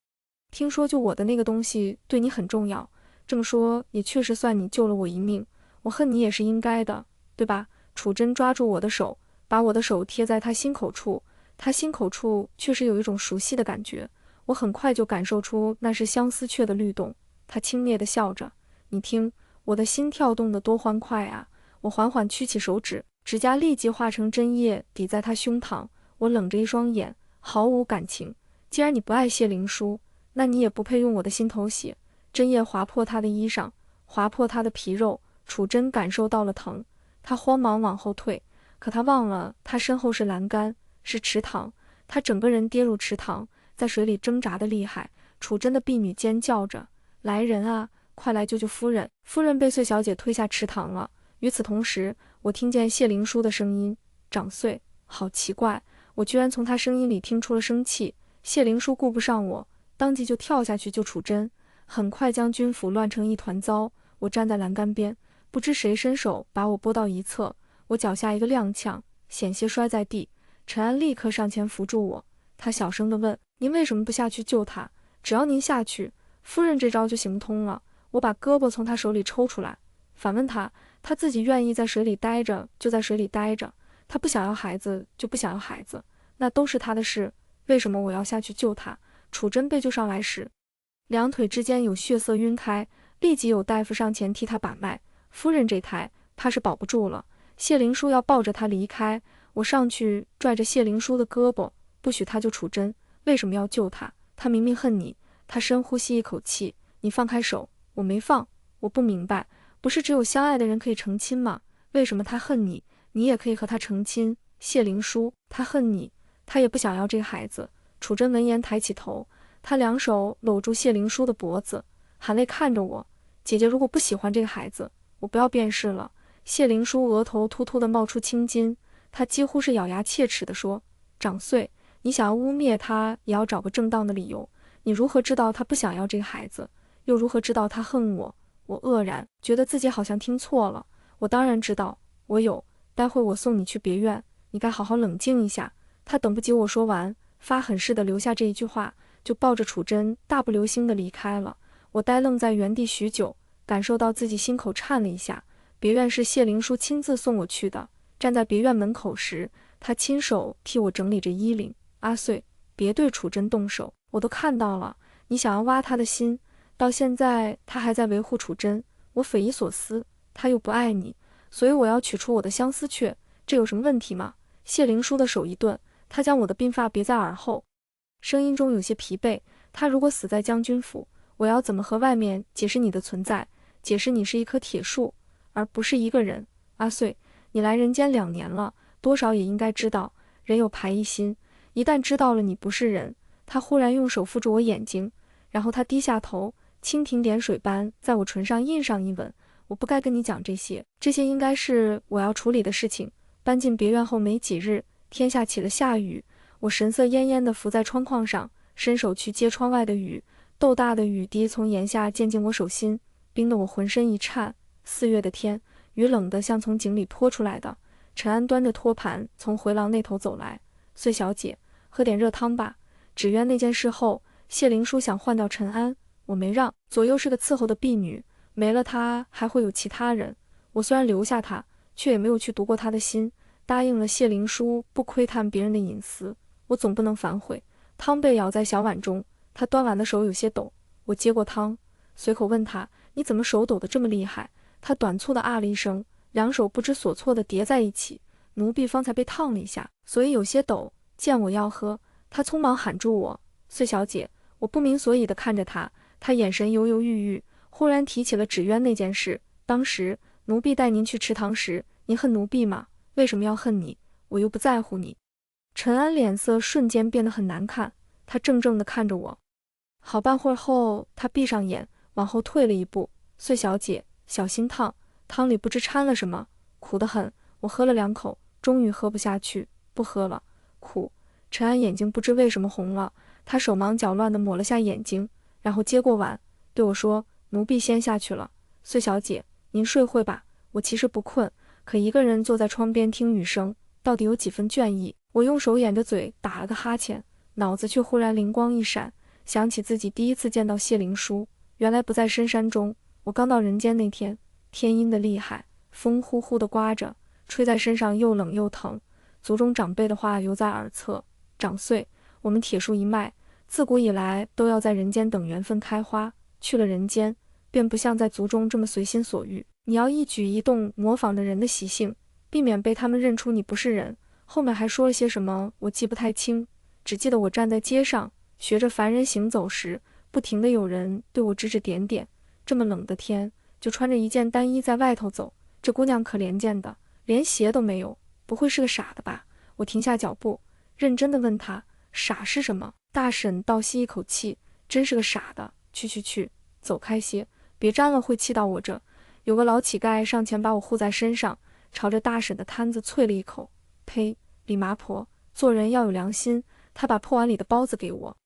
听说救我的那个东西对你很重要，这么说也确实算你救了我一命。我恨你也是应该的，对吧？”楚真抓住我的手，把我的手贴在他心口处，他心口处确实有一种熟悉的感觉，我很快就感受出那是相思雀的律动。他轻蔑地笑着：“你听，我的心跳动得多欢快啊！”我缓缓屈起手指，指甲立即化成针叶抵在他胸膛。我冷着一双眼，毫无感情。既然你不爱谢灵叔，那你也不配用我的心头血。针叶划破他的衣裳，划破他的皮肉。楚真感受到了疼，他慌忙往后退，可他忘了他身后是栏杆，是池塘。他整个人跌入池塘，在水里挣扎得厉害。楚真的婢女尖叫着：“来人啊，快来救救夫人！”夫人被穗小姐推下池塘了。与此同时，我听见谢灵叔的声音：“长穗。”好奇怪，我居然从他声音里听出了生气。谢灵叔顾不上我，当即就跳下去救楚真。很快将军府乱成一团糟。我站在栏杆边，不知谁伸手把我拨到一侧，我脚下一个踉跄，险些摔在地。陈安立刻上前扶住我，他小声地问：“您为什么不下去救他？只要您下去，夫人这招就行不通了。”我把胳膊从他手里抽出来，反问他：“他自己愿意在水里待着，就在水里待着；他不想要孩子，就不想要孩子，那都是他的事。为什么我要下去救他？”楚真被救上来时，两腿之间有血色晕开，立即有大夫上前替他把脉。夫人这胎怕是保不住了。谢灵叔要抱着他离开，我上去拽着谢灵书的胳膊，不许他救楚真，为什么要救他？他明明恨你。他深呼吸一口气，你放开手。我没放，我不明白，不是只有相爱的人可以成亲吗？为什么他恨你，你也可以和他成亲？谢灵书，他恨你，他也不想要这个孩子。楚真闻言抬起头，他两手搂住谢灵书的脖子，含泪看着我，姐姐如果不喜欢这个孩子，我不要便是了。谢灵书额头突突地冒出青筋，他几乎是咬牙切齿地说，长穗，你想要污蔑他，也要找个正当的理由。你如何知道他不想要这个孩子？又如何知道他恨我？我愕然，觉得自己好像听错了。我当然知道，我有。待会我送你去别院，你该好好冷静一下。他等不及我说完，发狠似的留下这一句话，就抱着楚真大步流星地离开了。我呆愣在原地许久，感受到自己心口颤了一下。别院是谢灵书亲自送我去的，站在别院门口时，他亲手替我整理着衣领。阿穗，别对楚真动手，我都看到了，你想要挖他的心，到现在他还在维护楚真，我匪夷所思。他又不爱你，所以我要取出我的相思雀，这有什么问题吗？谢灵书的手一顿，他将我的鬓发别在耳后，声音中有些疲惫。他如果死在将军府，我要怎么和外面解释你的存在，解释你是一棵铁树，而不是一个人？阿穗，你来人间2年了，多少也应该知道，人有排异心，一旦知道了你不是人。他忽然用手扶住我眼睛，然后他低下头，蜻蜓点水般在我唇上印上一吻。我不该跟你讲这些，这些应该是我要处理的事情。搬进别院后没几日，天下起了下雨，我神色恹恹地伏在窗框上，伸手去接窗外的雨。豆大的雨滴从檐下溅进我手心，冰得我浑身一颤。4月的天，雨冷得像从井里泼出来的。陈安端着托盘从回廊那头走来，穗小姐，喝点热汤吧。纸鸢那件事后，谢灵书想换掉陈安，我没让。左右是个伺候的婢女，没了她还会有其他人。我虽然留下她，却也没有去读过她的心，答应了谢灵书不窥探别人的隐私，我总不能反悔。汤被舀在小碗中，他端碗的手有些抖，我接过汤，随口问他，你怎么手抖得这么厉害？他短促地啊了一声，两手不知所措地叠在一起。奴婢方才被烫了一下，所以有些抖。见我要喝，他匆忙喊住我，穗小姐。我不明所以地看着他，他眼神犹犹豫豫，忽然提起了纸鸢那件事。当时奴婢带您去池塘时，您恨奴婢吗？为什么要恨你？我又不在乎你。陈安脸色瞬间变得很难看，他怔怔地看着我。好半会儿后，他闭上眼，往后退了一步。穗小姐，小心烫，汤里不知掺了什么，苦得很。我喝了2口，终于喝不下去，不喝了，苦。陈安眼睛不知为什么红了，他手忙脚乱地抹了下眼睛，然后接过碗，对我说，奴婢先下去了。穗小姐，您睡会吧，我其实不困，可一个人坐在窗边听雨声，到底有几分倦意。我用手掩着嘴打了个哈欠，脑子却忽然灵光一闪，想起自己第一次见到谢灵书，原来不在深山中。我刚到人间那天，天阴得厉害，风呼呼地刮着，吹在身上又冷又疼。族中长辈的话犹在耳侧，长穗，我们铁树一脉，自古以来都要在人间等缘分开花，去了人间，便不像在族中这么随心所欲。你要一举一动模仿着人的习性，避免被他们认出你不是人。后面还说了些什么，我记不太清，只记得我站在街上，学着凡人行走时，不停地有人对我指指点点。这么冷的天，就穿着一件单衣在外头走，这姑娘可怜见的，连鞋都没有，不会是个傻的吧？我停下脚步，认真地问她，傻是什么？大婶倒吸一口气，真是个傻的，去，走开些，别沾了会气到我这。有个老乞丐上前把我护在身上，朝着大婶的摊子啐了一口，呸，李麻婆，做人要有良心。他把破碗里的包子给我，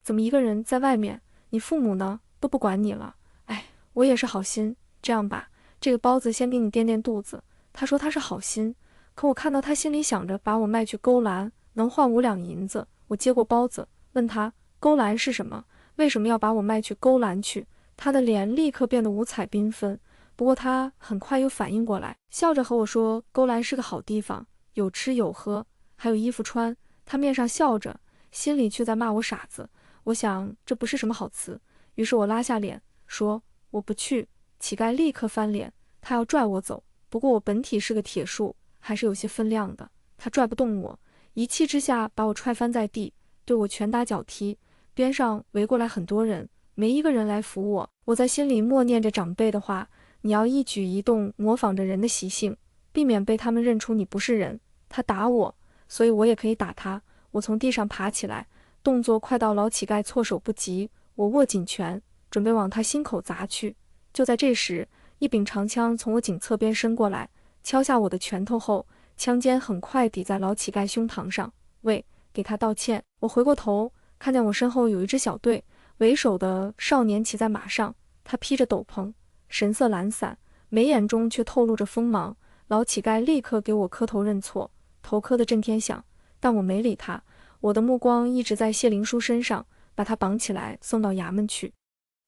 怎么一个人在外面？你父母呢？都不管你了。哎，我也是好心，这样吧，这个包子先给你垫垫肚子。他说他是好心，可我看到他心里想着把我卖去勾栏，能换5两银子。我接过包子，问他勾栏是什么？为什么要把我卖去勾栏去？他的脸立刻变得五彩缤纷，不过他很快又反应过来，笑着和我说，勾栏是个好地方，有吃有喝，还有衣服穿。他面上笑着，心里却在骂我傻子。我想这不是什么好词，于是我拉下脸说我不去。乞丐立刻翻脸，他要拽我走，不过我本体是个铁树，还是有些分量的。他拽不动我，一气之下把我踹翻在地，对我拳打脚踢。边上围过来很多人，没一个人来扶我。我在心里默念着长辈的话，你要一举一动模仿着人的习性，避免被他们认出你不是人。他打我，所以我也可以打他。我从地上爬起来，动作快到老乞丐措手不及。我握紧拳，准备往他心口砸去。就在这时，一柄长枪从我颈侧边伸过来，敲下我的拳头后，枪尖很快抵在老乞丐胸膛上。喂，给他道歉。我回过头，看见我身后有一支小队，为首的少年骑在马上，他披着斗篷，神色懒散，眉眼中却透露着锋芒。老乞丐立刻给我磕头认错，头磕得震天响，但我没理他，我的目光一直在谢灵书身上，把他绑起来送到衙门去。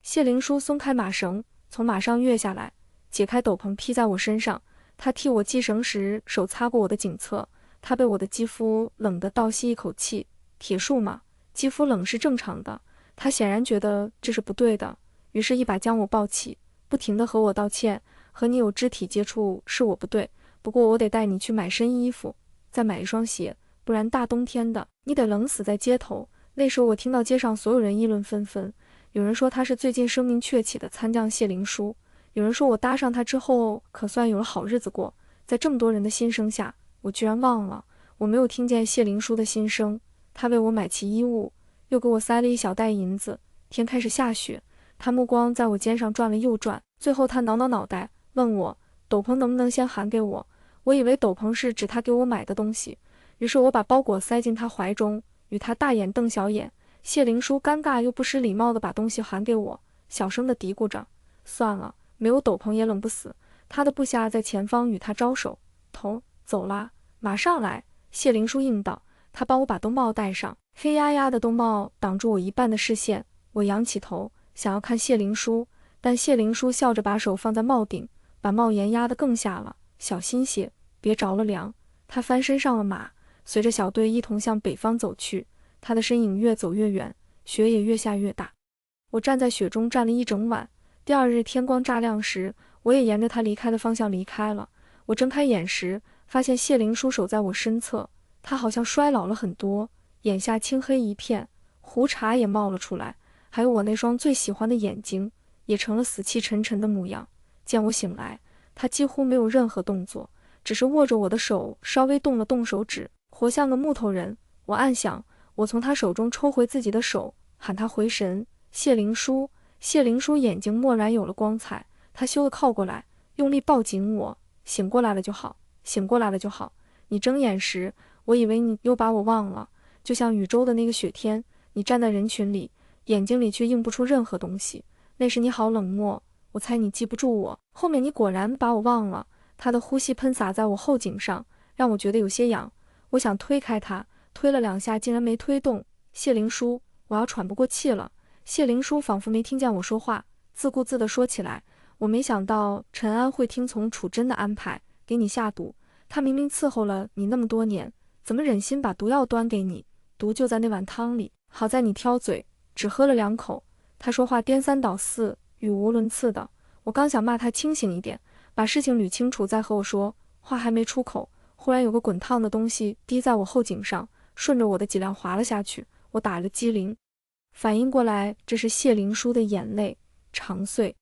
谢灵书松开马绳，从马上跃下来，解开斗篷披在我身上。他替我系绳时，手擦过我的颈侧，他被我的肌肤冷得倒吸一口气。铁树嘛，肌肤冷是正常的，他显然觉得这是不对的，于是一把将我抱起，不停地和我道歉，和你有肢体接触是我不对，不过我得带你去买身衣服，再买一双鞋，不然大冬天的你得冷死在街头。那时候我听到街上所有人议论纷纷，有人说他是最近声名鹊起的参将谢灵书，有人说我搭上他之后可算有了好日子过。在这么多人的心声下，我居然忘了我没有听见谢灵书的心声。他为我买齐衣物，又给我塞了一小袋银子。天开始下雪，他目光在我肩上转了又转，最后他挠挠脑袋，问我斗篷能不能先还给我。我以为斗篷是指他给我买的东西，于是我把包裹塞进他怀中，与他大眼瞪小眼。谢灵书尴尬又不失礼貌地把东西还给我，小声地嘀咕着，算了，没有斗篷也冷不死。他的部下在前方与他招手，头走啦，马上来。谢灵书应道。他帮我把冬帽戴上，黑压压的冬帽挡住我一半的视线。我仰起头，想要看谢灵书，但谢灵书笑着把手放在帽顶，把帽檐压得更下了。小心些，别着了凉。他翻身上了马，随着小队一同向北方走去。他的身影越走越远，雪也越下越大。我站在雪中站了一整晚。第二日天光乍亮时，我也沿着他离开的方向离开了。我睁开眼时，发现谢灵书守在我身侧。他好像衰老了很多，眼下青黑一片，胡茬也冒了出来，还有我那双最喜欢的眼睛也成了死气沉沉的模样。见我醒来，他几乎没有任何动作，只是握着我的手稍微动了动手指，活像个木头人。我暗想，我从他手中抽回自己的手，喊他回神。谢灵书。谢灵书眼睛蓦然有了光彩，他羞得靠过来，用力抱紧我。醒过来了就好，醒过来了就好。你睁眼时，我以为你又把我忘了，就像禹州的那个雪天，你站在人群里，眼睛里却映不出任何东西。那时你好冷漠，我猜你记不住我。后面你果然把我忘了。他的呼吸喷洒在我后颈上，让我觉得有些痒。我想推开他，推了2下，竟然没推动。谢灵书，我要喘不过气了。谢灵书仿佛没听见我说话，自顾自地说起来，我没想到陈安会听从楚真的安排，给你下毒。他明明伺候了你那么多年，怎么忍心把毒药端给你？毒就在那碗汤里，好在你挑嘴，只喝了2口。他说话颠三倒四，语无伦次的。我刚想骂他清醒一点，把事情捋清楚再和我说，话还没出口，忽然有个滚烫的东西滴在我后颈上，顺着我的脊梁滑了下去。我打了激灵，反应过来，这是谢灵书的眼泪，长穗。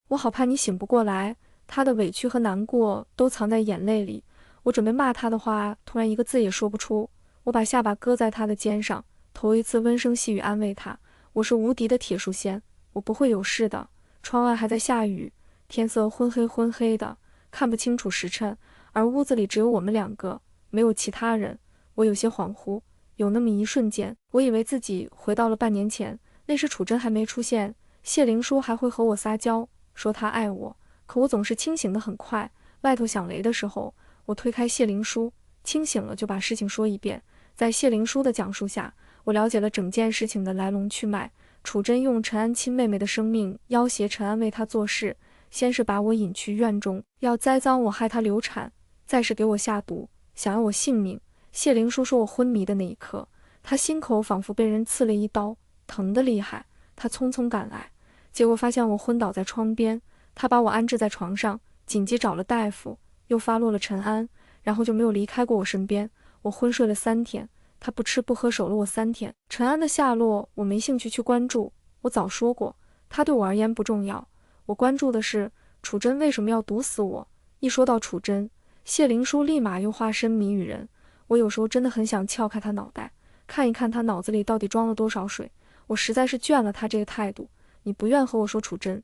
我好怕你醒不过来，他的委屈和难过都藏在眼泪里。我准备骂他的话，突然一个字也说不出。我把下巴搁在他的肩上，头一次温声细语安慰他，我是无敌的铁树仙，我不会有事的。窗外还在下雨，天色昏黑昏黑的，看不清楚时辰，而屋子里只有我们2个，没有其他人。我有些恍惚，有那么一瞬间，我以为自己回到了半年前，那时楚真还没出现，谢灵书还会和我撒娇，说他爱我，可我总是清醒得很快。外头响雷的时候，我推开谢灵书，清醒了就把事情说一遍。在谢灵书的讲述下，我了解了整件事情的来龙去脉。楚真用陈安亲妹妹的生命要挟陈安为他做事，先是把我引去院中，要栽赃我害他流产，再是给我下毒，想要我性命。谢灵书说我昏迷的那一刻，他心口仿佛被人刺了一刀，疼得厉害。他匆匆赶来，结果发现我昏倒在窗边，他把我安置在床上，紧急找了大夫，又发落了陈安，然后就没有离开过我身边。我昏睡了3天，他不吃不喝守了我3天。陈安的下落我没兴趣去关注，我早说过，他对我而言不重要。我关注的是楚真为什么要毒死我。一说到楚真，谢灵书立马又化身谜语人。我有时候真的很想撬开他脑袋，看一看他脑子里到底装了多少水。我实在是倦了他这个态度。你不愿和我说楚真，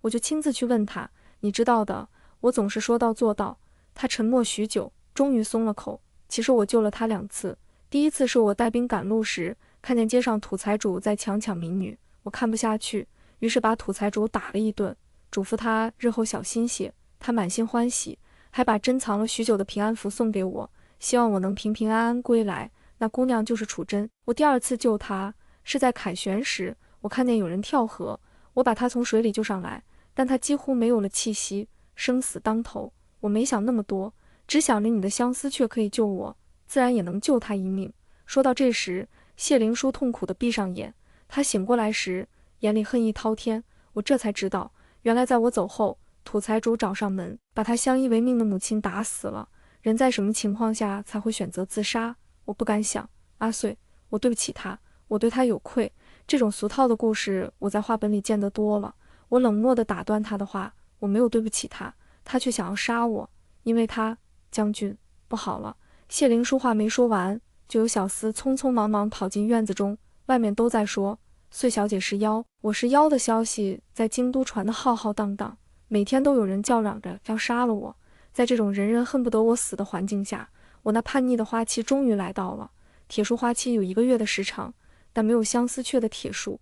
我就亲自去问他。你知道的，我总是说到做到。他沉默许久，终于松了口。其实我救了他2次。第一次是我带兵赶路时，看见街上土财主在强抢民女，我看不下去，于是把土财主打了一顿，嘱咐他日后小心些。他满心欢喜，还把珍藏了许久的平安符送给我，希望我能平平安安归来。那姑娘就是楚真。我第2次救她是在凯旋时，我看见有人跳河，我把她从水里救上来，但她几乎没有了气息，生死当头。我没想那么多，只想着你的相思却可以救我，自然也能救她一命。说到这时，谢灵书痛苦地闭上眼，他醒过来时，眼里恨意滔天。我这才知道，原来在我走后，土财主找上门，把他相依为命的母亲打死了。人在什么情况下才会选择自杀？我不敢想。阿穗，我对不起他，我对他有愧。这种俗套的故事我在话本里见得多了。我冷漠地打断他的话，我没有对不起他，他却想要杀我，因为他，将军，不好了。谢灵书话没说完，就有小厮匆匆忙忙跑进院子中，外面都在说穗小姐是妖，我是妖的消息在京都传得浩浩荡荡，每天都有人叫嚷着要杀了我。在这种人人恨不得我死的环境下，我那叛逆的花期终于来到了。铁树花期有1个月的时长，但没有相思雀的铁树，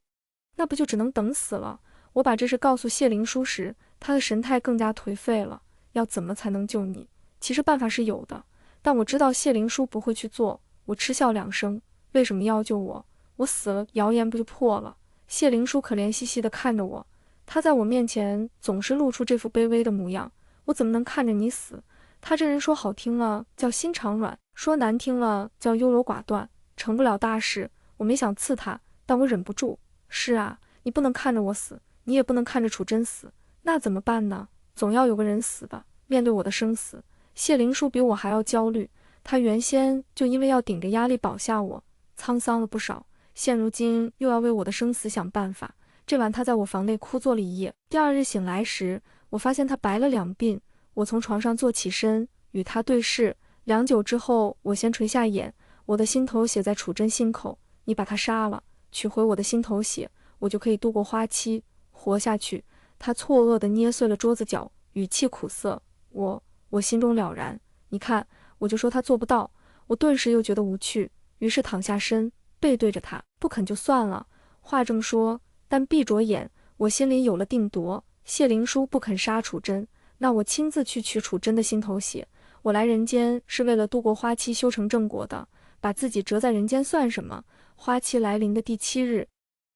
那不就只能等死了？我把这事告诉谢灵书时，他的神态更加颓废了。要怎么才能救你？其实办法是有的，但我知道谢灵书不会去做。我嗤笑2声，为什么要救我？我死了，谣言不就破了？谢灵书可怜兮兮地看着我，他在我面前总是露出这副卑微的模样。我怎么能看着你死？他这人说好听了叫心肠软，说难听了叫优柔寡断，成不了大事。我没想刺他，但我忍不住。是啊，你不能看着我死，你也不能看着楚真死，那怎么办呢？总要有个人死吧。面对我的生死，谢灵书比我还要焦虑。他原先就因为要顶着压力保下我，沧桑了不少，现如今又要为我的生死想办法。这晚他在我房内哭坐了一夜。第2日醒来时，我发现他白了2鬓。我从床上坐起身，与他对视。良久之后，我先垂下眼，我的心头血在楚真心口，你把他杀了，取回我的心头血，我就可以度过花期，活下去。他错愕地捏碎了桌子角，语气苦涩。我心中了然。你看，我就说他做不到。我顿时又觉得无趣，于是躺下身，背对着他。不肯就算了，话这么说，但闭着眼，我心里有了定夺。谢灵书不肯杀楚真，那我亲自去取楚真的心头血。我来人间是为了度过花期修成正果的，把自己折在人间算什么？花期来临的第7日，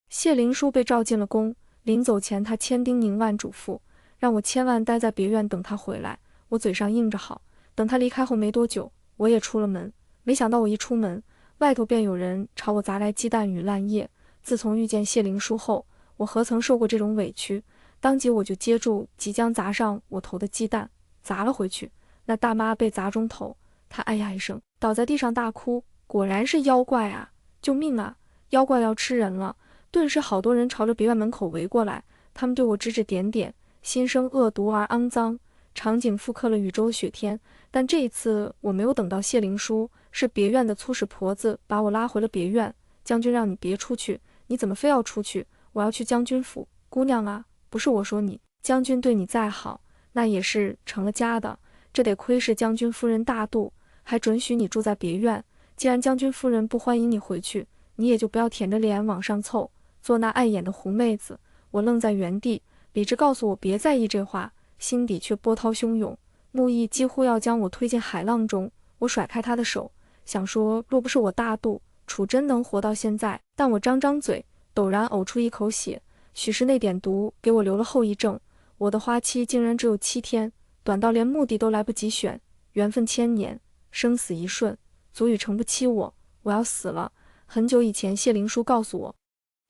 谢灵书被召进了宫。临走前，他千叮咛万嘱咐，让我千万待在别院等他回来。我嘴上应着好。等他离开后没多久，我也出了门。没想到我一出门，外头便有人朝我砸来鸡蛋与烂叶。自从遇见谢灵书后，我何曾受过这种委屈？当即我就接住即将砸上我头的鸡蛋，砸了回去。那大妈被砸中头，她哎呀一声，倒在地上大哭。果然是妖怪啊！救命啊！妖怪要吃人了！顿时好多人朝着别院门口围过来，他们对我指指点点，心生恶毒而肮脏。场景复刻了禹州雪天，但这一次我没有等到谢灵书，是别院的粗使婆子把我拉回了别院。将军让你别出去，你怎么非要出去？我要去将军府。姑娘啊，不是我说你，将军对你再好，那也是成了家的。这得亏是将军夫人大度，还准许你住在别院。既然将军夫人不欢迎你回去，你也就不要舔着脸往上凑，做那碍眼的狐妹子。我愣在原地，理智告诉我别在意这话，心底却波涛汹涌，怒意几乎要将我推进海浪中。我甩开他的手，想说若不是我大度，楚真能活到现在。但我张张嘴，陡然呕出一口血，许是那点毒给我留了后遗症。我的花期竟然只有7天，短到连墓地都来不及选。缘分1000年，生死一瞬，足以承不起我。我要死了。很久以前，谢灵书告诉我，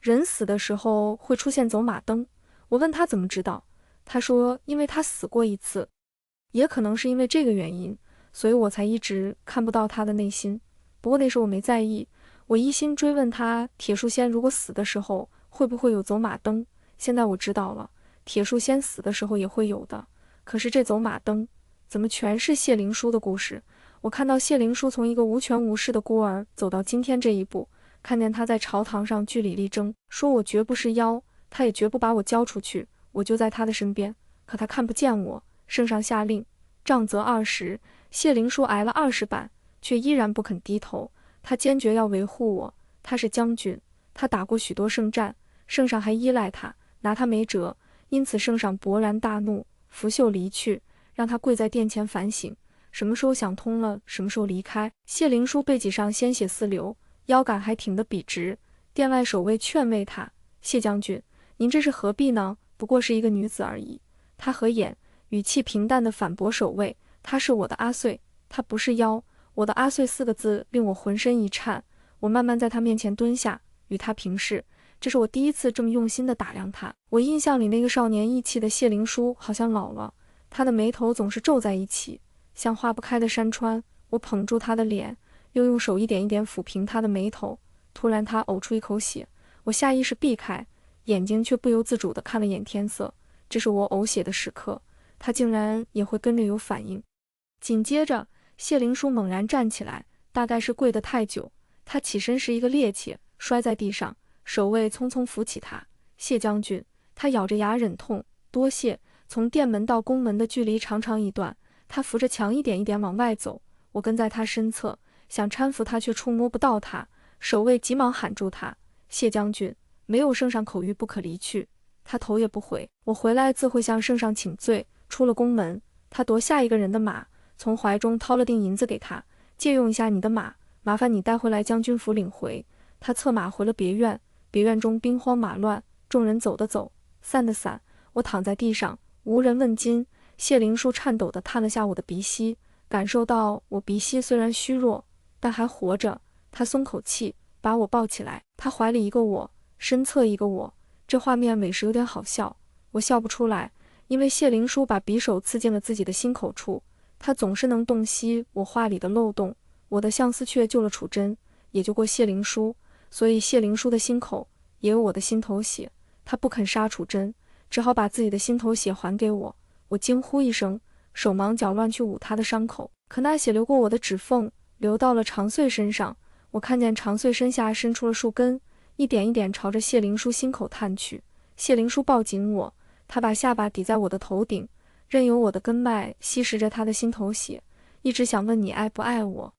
人死的时候会出现走马灯。我问他怎么知道，他说因为他死过一次。也可能是因为这个原因，所以我才一直看不到他的内心。不过那时我没在意，我一心追问他，铁树仙如果死的时候会不会有走马灯？现在我知道了，铁树仙死的时候也会有的。可是这走马灯，怎么全是谢灵书的故事？我看到谢灵书从一个无权无势的孤儿走到今天这一步，看见他在朝堂上据理力争，说我绝不是妖，他也绝不把我交出去，我就在他的身边。可他看不见我，圣上下令，杖责20。谢灵书挨了20板，却依然不肯低头。他坚决要维护我，他是将军，他打过许多胜战，圣上还依赖他，拿他没辙。因此圣上勃然大怒，拂袖离去，让他跪在殿前反省，什么时候想通了，什么时候离开。谢灵书背脊上鲜血四流，腰杆还挺得笔直。殿外守卫劝慰他：谢将军，您这是何必呢？不过是一个女子而已。他合眼，语气平淡地反驳守卫：她是我的阿穗，她不是妖。我的阿穗4个字令我浑身一颤。我慢慢在他面前蹲下，与他平视。这是我第一次这么用心地打量他。我印象里那个少年意气的谢灵书好像老了，他的眉头总是皱在一起，像化不开的山川。我捧住他的脸，又用手一点一点抚平他的眉头。突然他呕出一口血，我下意识避开，眼睛却不由自主地看了眼天色。这是我呕血的时刻，他竟然也会跟着有反应。紧接着谢灵书猛然站起来，大概是跪得太久，他起身时一个趔趄，摔在地上。守卫匆匆扶起他。谢将军，他咬着牙忍痛，多谢。从殿门到宫门的距离长长一段，他扶着墙一点一点往外走。我跟在他身侧，想搀扶他，却触摸不到他。守卫急忙喊住他：谢将军，没有圣上口谕不可离去。他头也不回。我回来自会向圣上请罪。出了宫门，他夺下一个人的马，从怀中掏了锭银子给他：借用一下你的马，麻烦你带回来将军府领回。他策马回了别院。别院中兵荒马乱，众人走的走，散的散。我躺在地上，无人问津。谢灵书颤抖地探了下我的鼻息，感受到我鼻息虽然虚弱，但还活着。他松口气，把我抱起来。他怀里一个我，身侧一个我，这画面委实有点好笑。我笑不出来，因为谢灵书把匕首刺进了自己的心口处。他总是能洞悉我话里的漏洞。我的相思却救了楚真，也救过谢灵书。所以谢灵书的心口也有我的心头血，他不肯杀楚真，只好把自己的心头血还给我。我惊呼一声，手忙脚乱去捂他的伤口，可那血流过我的指缝，流到了长穗身上。我看见长穗身下伸出了树根，一点一点朝着谢灵书心口探去。谢灵书抱紧我，他把下巴抵在我的头顶，任由我的根脉吸食着他的心头血，一直想问你爱不爱我，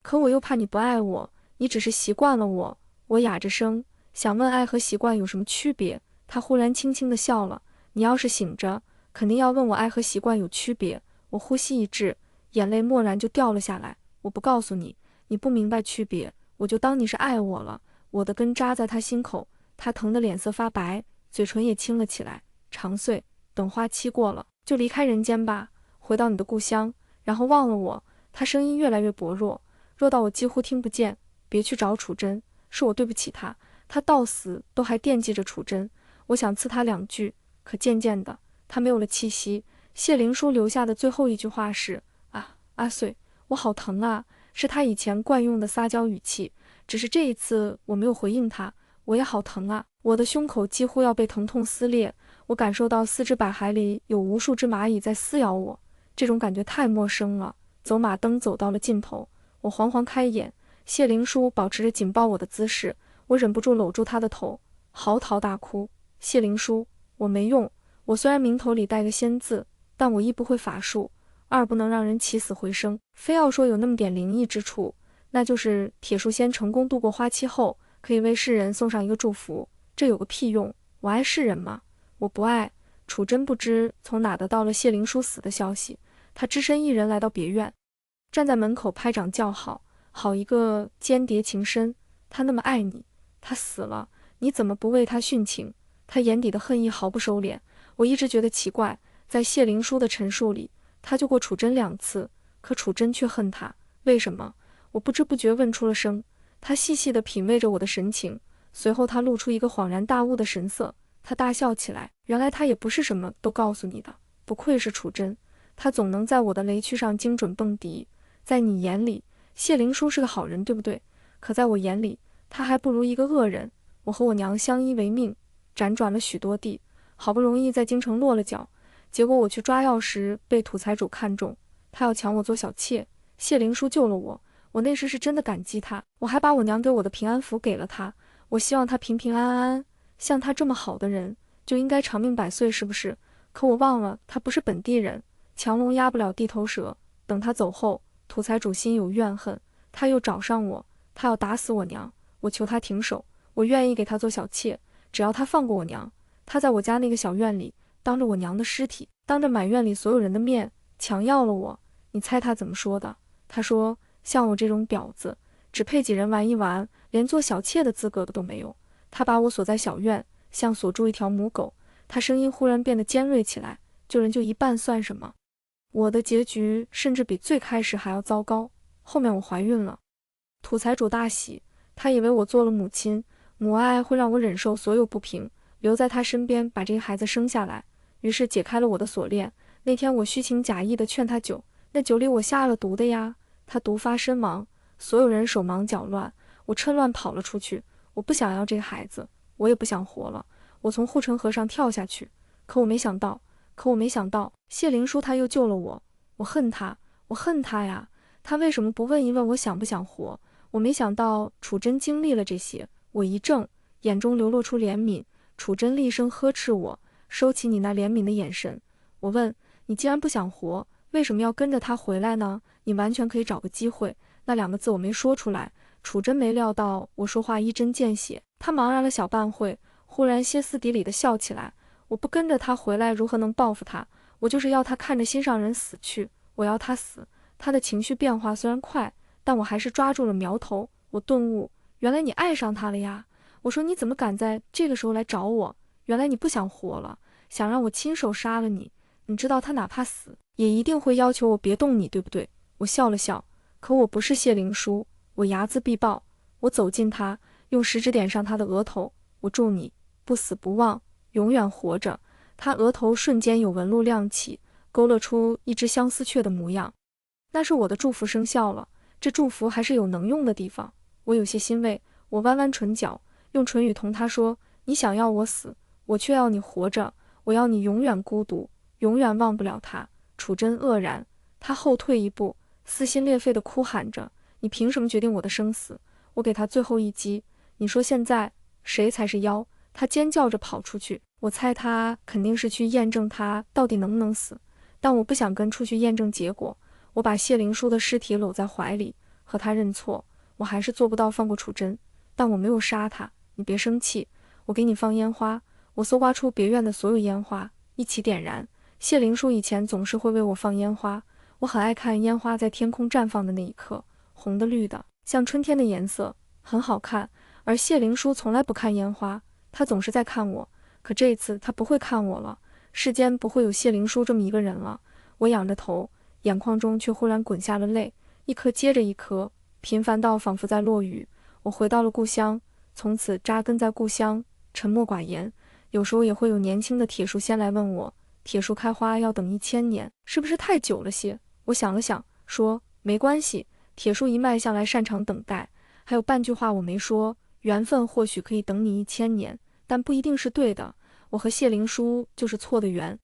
可我又怕你不爱我，你只是习惯了我。我哑着声想问爱和习惯有什么区别。他忽然轻轻地笑了：你要是醒着，肯定要问我爱和习惯有区别。我呼吸一滞，眼泪蓦然就掉了下来。我不告诉你，你不明白区别，我就当你是爱我了。我的根扎在他心口，他疼得脸色发白，嘴唇也青了起来。长穗，等花期过了，就离开人间吧，回到你的故乡，然后忘了我。他声音越来越薄弱，弱到我几乎听不见。别去找楚真，是我对不起他，他到死都还惦记着楚真。我想刺他2句，可渐渐的，他没有了气息。谢灵书留下的最后一句话是：啊，阿穗，我好疼啊！是他以前惯用的撒娇语气，只是这一次我没有回应他。我也好疼啊！我的胸口几乎要被疼痛撕裂，我感受到4只百骸里有无数只蚂蚁在撕咬我，这种感觉太陌生了。走马灯走到了尽头，我缓缓开眼。谢灵书保持着紧抱我的姿势，我忍不住搂住他的头，嚎啕大哭。谢灵书，我没用。我虽然名头里带个仙字，但我一不会法术，二不能让人起死回生。非要说有那么点灵异之处，那就是铁树仙成功度过花期后，可以为世人送上一个祝福。这有个屁用？我爱世人吗？我不爱。楚真不知从哪得到了谢灵书死的消息，他只身一人来到别院，站在门口拍掌叫好。好一个间谍情深，他那么爱你，他死了，你怎么不为他殉情？他眼底的恨意毫不收敛。我一直觉得奇怪，在谢灵书的陈述里，他救过楚真2次，可楚真却恨他，为什么？我不知不觉问出了声。他细细地品味着我的神情，随后他露出一个恍然大悟的神色，他大笑起来。原来他也不是什么都告诉你的，不愧是楚真，他总能在我的雷区上精准蹦迪。在你眼里，谢灵叔是个好人，对不对？可在我眼里，他还不如一个恶人。我和我娘相依为命，辗转了许多地，好不容易在京城落了脚，结果我去抓药时被土财主看中，他要抢我做小妾。谢灵叔救了我，我那时是真的感激他，我还把我娘给我的平安符给了他，我希望他平平安安。像他这么好的人，就应该长命百岁，是不是？可我忘了，他不是本地人，强龙压不了地头蛇。等他走后，土财主心有怨恨，他又找上我，他要打死我娘。我求他停手，我愿意给他做小妾，只要他放过我娘。他在我家那个小院里，当着我娘的尸体，当着满院里所有人的面，强要了我。你猜他怎么说的？他说，像我这种婊子，只配几人玩一玩，连做小妾的资格都没有。他把我锁在小院，像锁住一条母狗。他声音忽然变得尖锐起来，救人就一半算什么？我的结局甚至比最开始还要糟糕。后面我怀孕了，土财主大喜，他以为我做了母亲，母爱会让我忍受所有不平，留在他身边把这个孩子生下来，于是解开了我的锁链。那天我虚情假意地劝他酒，那酒里我下了毒的呀，他毒发身亡，所有人手忙脚乱，我趁乱跑了出去。我不想要这个孩子，我也不想活了，我从护城河上跳下去，可我没想到，谢灵叔他又救了我。我恨他呀，他为什么不问一问我想不想活？我没想到楚真经历了这些，我一怔，眼中流露出怜悯。楚真厉声呵斥我，收起你那怜悯的眼神。我问，你既然不想活，为什么要跟着他回来呢？你完全可以找个机会。那两个字我没说出来。楚真没料到我说话一针见血，他茫然了小半会，忽然歇斯底里地笑起来。我不跟着他回来，如何能报复他？我就是要他看着心上人死去，我要他死。他的情绪变化虽然快，但我还是抓住了苗头。我顿悟，原来你爱上他了呀。我说，你怎么敢在这个时候来找我？原来你不想活了，想让我亲手杀了你。你知道他哪怕死，也一定会要求我别动你，对不对？我笑了笑，可我不是谢灵叔，我睚眦必报。我走近他，用食指点上他的额头，我祝你不死不忘，永远活着。他额头瞬间有纹路亮起，勾勒出一只相思雀的模样。那是我的祝福生效了，这祝福还是有能用的地方。我有些欣慰，我弯弯唇角，用唇语同他说，你想要我死，我却要你活着，我要你永远孤独，永远忘不了他。楚真愕然，他后退一步，撕心裂肺地哭喊着，你凭什么决定我的生死？我给他最后一击，你说现在谁才是妖？他尖叫着跑出去，我猜他肯定是去验证他到底能不能死，但我不想跟出去验证结果。我把谢灵叔的尸体搂在怀里，和他认错。我还是做不到放过楚真，但我没有杀他，你别生气，我给你放烟花。我搜刮出别院的所有烟花，一起点燃。谢灵叔以前总是会为我放烟花，我很爱看烟花在天空绽放的那一刻，红的绿的，像春天的颜色，很好看。而谢灵叔从来不看烟花，他总是在看我，可这次他不会看我了，世间不会有谢灵叔这么一个人了。我仰着头，眼眶中却忽然滚下了泪，一颗接着一颗，频繁到仿佛在落雨。我回到了故乡，从此扎根在故乡，沉默寡言。有时候也会有年轻的铁树先来问我，铁树开花要等1000年，是不是太久了些？我想了想，说没关系，铁树一脉向来擅长等待。还有半句话我没说，缘分或许可以等你1000年，但不一定是对的。我和谢灵叔就是错的缘。